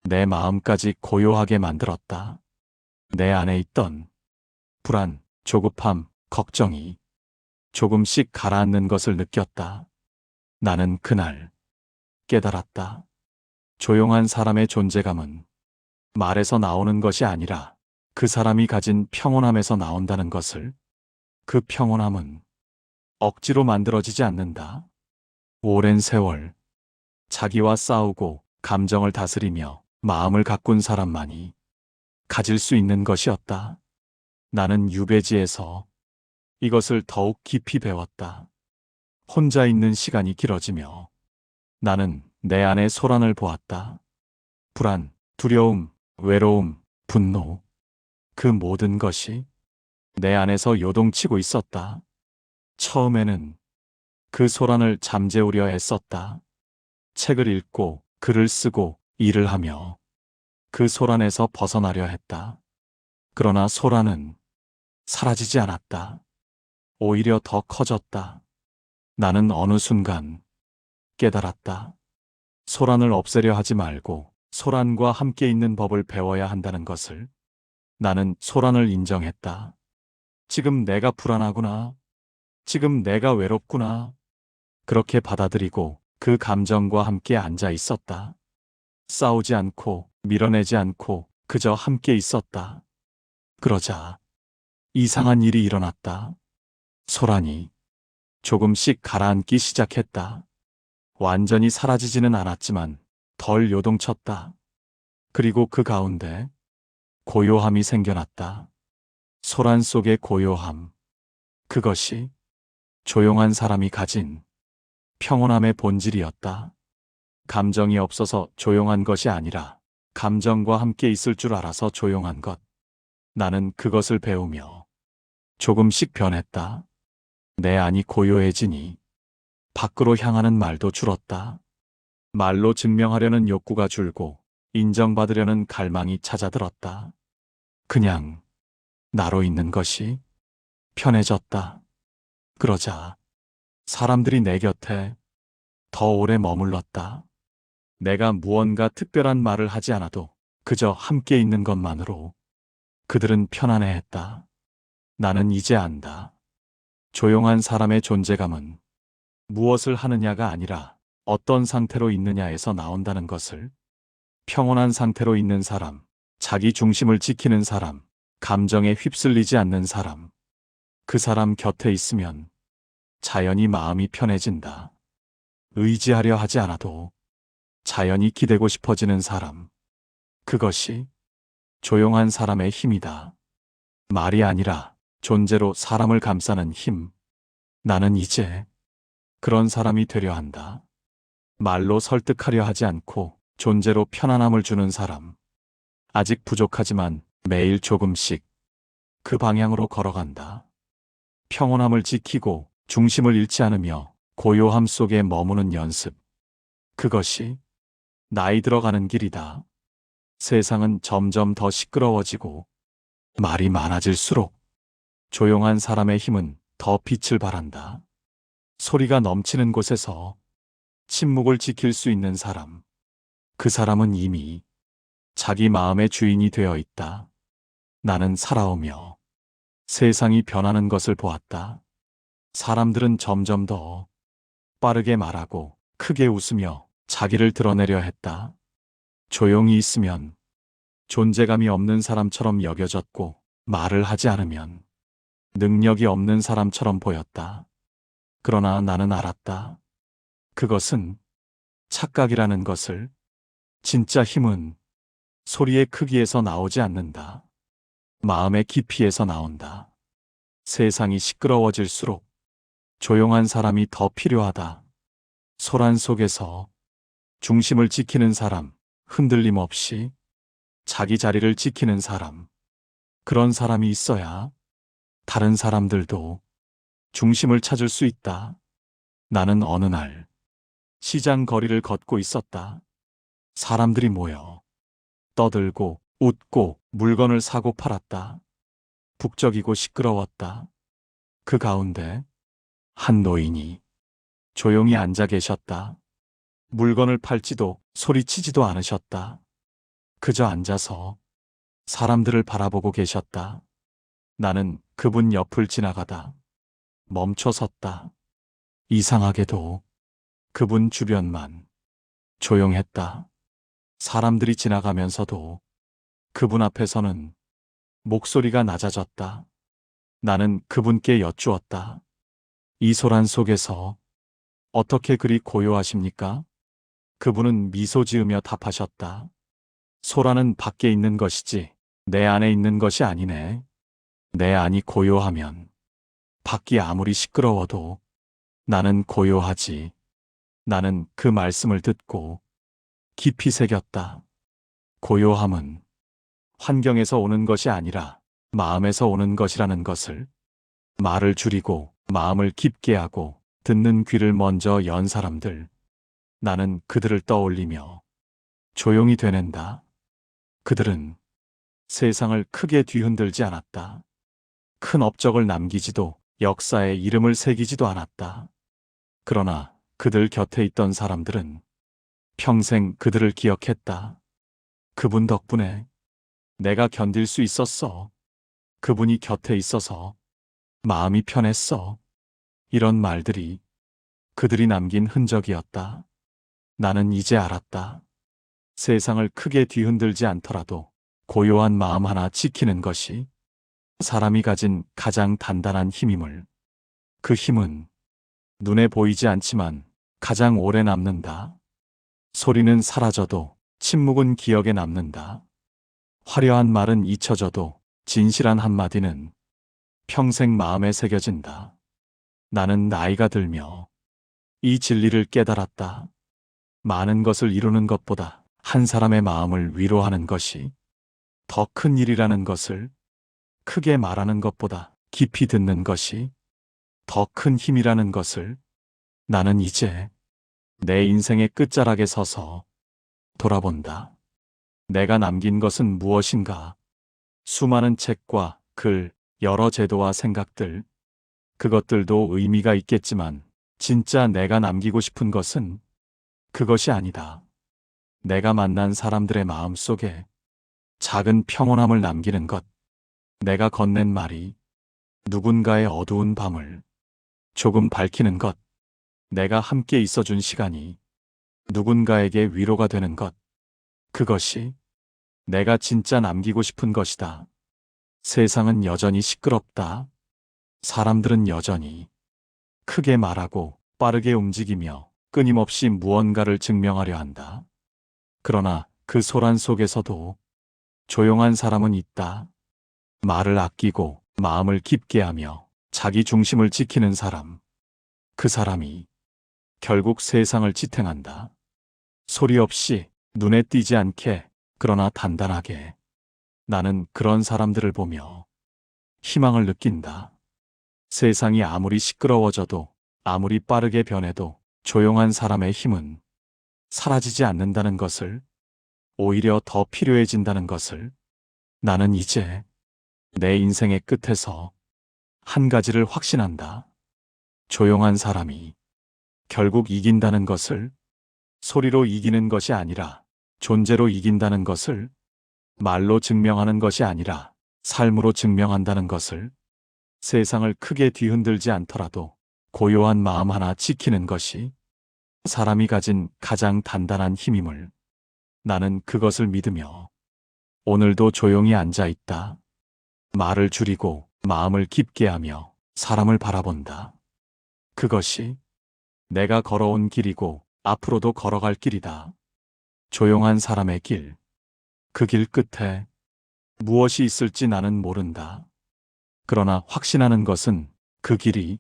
내 마음까지 고요하게 만들었다. 내 안에 있던 불안, 조급함, 걱정이 조금씩 가라앉는 것을 느꼈다. 나는 그날 깨달았다. 조용한 사람의 존재감은 말에서 나오는 것이 아니라 그 사람이 가진 평온함에서 나온다는 것을. 그 평온함은 억지로 만들어지지 않는다. 오랜 세월 자기와 싸우고 감정을 다스리며 마음을 가꾼 사람만이 가질 수 있는 것이었다. 나는 유배지에서 이것을 더욱 깊이 배웠다. 혼자 있는 시간이 길어지며 나는 내 안의 소란을 보았다. 불안, 두려움, 외로움, 분노, 그 모든 것이 내 안에서 요동치고 있었다. 처음에는 그 소란을 잠재우려 애썼다. 책을 읽고 글을 쓰고 일을 하며 그 소란에서 벗어나려 했다. 그러나 소란은 사라지지 않았다. 오히려 더 커졌다. 나는 어느 순간 깨달았다. 소란을 없애려 하지 말고 소란과 함께 있는 법을 배워야 한다는 것을. 나는 소란을 인정했다. 지금 내가 불안하구나. 지금 내가 외롭구나. 그렇게 받아들이고 그 감정과 함께 앉아 있었다. 싸우지 않고 밀어내지 않고 그저 함께 있었다. 그러자 이상한 일이 일어났다. 소란이 조금씩 가라앉기 시작했다. 완전히 사라지지는 않았지만 덜 요동쳤다. 그리고 그 가운데 고요함이 생겨났다. 소란 속의 고요함. 그것이 조용한 사람이 가진 평온함의 본질이었다. 감정이 없어서 조용한 것이 아니라 감정과 함께 있을 줄 알아서 조용한 것. 나는 그것을 배우며 조금씩 변했다. 내 안이 고요해지니 밖으로 향하는 말도 줄었다. 말로 증명하려는 욕구가 줄고 인정받으려는 갈망이 찾아들었다. 그냥 나로 있는 것이 편해졌다. 그러자 사람들이 내 곁에 더 오래 머물렀다. 내가 무언가 특별한 말을 하지 않아도 그저 함께 있는 것만으로 그들은 편안해했다. 나는 이제 안다. 조용한 사람의 존재감은 무엇을 하느냐가 아니라 어떤 상태로 있느냐에서 나온다는 것을. 평온한 상태로 있는 사람, 자기 중심을 지키는 사람, 감정에 휩쓸리지 않는 사람. 그 사람 곁에 있으면 자연히 마음이 편해진다. 의지하려 하지 않아도 자연히 기대고 싶어지는 사람. 그것이 조용한 사람의 힘이다. 말이 아니라 존재로 사람을 감싸는 힘. 나는 이제 그런 사람이 되려 한다. 말로 설득하려 하지 않고 존재로 편안함을 주는 사람. 아직 부족하지만 매일 조금씩 그 방향으로 걸어간다. 평온함을 지키고 중심을 잃지 않으며 고요함 속에 머무는 연습. 그것이 나이 들어가는 길이다. 세상은 점점 더 시끄러워지고 말이 많아질수록 조용한 사람의 힘은 더 빛을 발한다. 소리가 넘치는 곳에서 침묵을 지킬 수 있는 사람. 그 사람은 이미 자기 마음의 주인이 되어 있다. 나는 살아오며 세상이 변하는 것을 보았다. 사람들은 점점 더 빠르게 말하고 크게 웃으며 자기를 드러내려 했다. 조용히 있으면 존재감이 없는 사람처럼 여겨졌고 말을 하지 않으면 능력이 없는 사람처럼 보였다. 그러나 나는 알았다. 그것은 착각이라는 것을. 진짜 힘은 소리의 크기에서 나오지 않는다. 마음의 깊이에서 나온다. 세상이 시끄러워질수록 조용한 사람이 더 필요하다. 소란 속에서 중심을 지키는 사람, 흔들림 없이 자기 자리를 지키는 사람. 그런 사람이 있어야 다른 사람들도 중심을 찾을 수 있다. 나는 어느 날 시장 거리를 걷고 있었다. 사람들이 모여 떠들고 웃고 물건을 사고 팔았다. 북적이고 시끄러웠다. 그 가운데 한 노인이 조용히 앉아 계셨다. 물건을 팔지도 소리치지도 않으셨다. 그저 앉아서 사람들을 바라보고 계셨다. 나는 그분 옆을 지나가다 멈춰 섰다. 이상하게도 그분 주변만 조용했다. 사람들이 지나가면서도 그분 앞에서는 목소리가 낮아졌다. 나는 그분께 여쭈었다. 이 소란 속에서 어떻게 그리 고요하십니까? 그분은 미소 지으며 답하셨다. 소란은 밖에 있는 것이지 내 안에 있는 것이 아니네. 내 안이 고요하면 밖이 아무리 시끄러워도 나는 고요하지. 나는 그 말씀을 듣고 깊이 새겼다. 고요함은 환경에서 오는 것이 아니라 마음에서 오는 것이라는 것을. 말을 줄이고 마음을 깊게 하고 듣는 귀를 먼저 연 사람들. 나는 그들을 떠올리며 조용히 되낸다. 그들은 세상을 크게 뒤흔들지 않았다. 큰 업적을 남기지도 역사에 이름을 새기지도 않았다. 그러나 그들 곁에 있던 사람들은 평생 그들을 기억했다. 그분 덕분에 내가 견딜 수 있었어. 그분이 곁에 있어서 마음이 편했어. 이런 말들이 그들이 남긴 흔적이었다. 나는 이제 알았다. 세상을 크게 뒤흔들지 않더라도 고요한 마음 하나 지키는 것이 사람이 가진 가장 단단한 힘임을. 그 힘은 눈에 보이지 않지만 가장 오래 남는다. 소리는 사라져도 침묵은 기억에 남는다. 화려한 말은 잊혀져도 진실한 한마디는 평생 마음에 새겨진다. 나는 나이가 들며 이 진리를 깨달았다. 많은 것을 이루는 것보다 한 사람의 마음을 위로하는 것이 더 큰 일이라는 것을, 크게 말하는 것보다 깊이 듣는 것이 더 큰 힘이라는 것을. 나는 이제 내 인생의 끝자락에 서서 돌아본다. 내가 남긴 것은 무엇인가? 수많은 책과 글, 여러 제도와 생각들. 그것들도 의미가 있겠지만 진짜 내가 남기고 싶은 것은 그것이 아니다. 내가 만난 사람들의 마음 속에 작은 평온함을 남기는 것. 내가 건넨 말이 누군가의 어두운 밤을 조금 밝히는 것. 내가 함께 있어준 시간이 누군가에게 위로가 되는 것. 그것이 내가 진짜 남기고 싶은 것이다. 세상은 여전히 시끄럽다. 사람들은 여전히 크게 말하고 빠르게 움직이며 끊임없이 무언가를 증명하려 한다. 그러나 그 소란 속에서도 조용한 사람은 있다. 말을 아끼고 마음을 깊게 하며 자기 중심을 지키는 사람. 그 사람이 결국 세상을 지탱한다. 소리 없이, 눈에 띄지 않게, 그러나 단단하게. 나는 그런 사람들을 보며 희망을 느낀다. 세상이 아무리 시끄러워져도, 아무리 빠르게 변해도 조용한 사람의 힘은 사라지지 않는다는 것을, 오히려 더 필요해진다는 것을. 나는 이제 내 인생의 끝에서 한 가지를 확신한다. 조용한 사람이 결국 이긴다는 것을. 소리로 이기는 것이 아니라 존재로 이긴다는 것을. 말로 증명하는 것이 아니라 삶으로 증명한다는 것을. 세상을 크게 뒤흔들지 않더라도 고요한 마음 하나 지키는 것이 사람이 가진 가장 단단한 힘임을. 나는 그것을 믿으며 오늘도 조용히 앉아 있다. 말을 줄이고 마음을 깊게 하며 사람을 바라본다. 그것이 내가 걸어온 길이고 앞으로도 걸어갈 길이다. 조용한 사람의 길. 그 길 끝에 무엇이 있을지 나는 모른다. 그러나 확신하는 것은 그 길이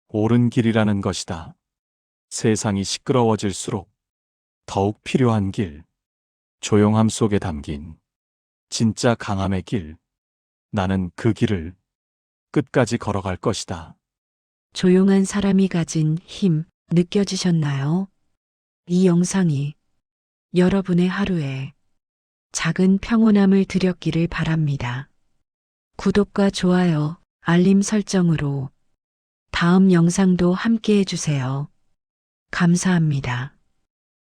옳은 길이라는 것이다. 세상이 시끄러워질수록 더욱 필요한 길. 조용함 속에 담긴 진짜 강함의 길. 나는 그 길을 끝까지 걸어갈 것이다. 조용한 사람이 가진 힘 느껴지셨나요? 이 영상이 여러분의 하루에 작은 평온함을 드렸기를 바랍니다. 구독과 좋아요, 알림 설정으로 다음 영상도 함께 해주세요. 감사합니다.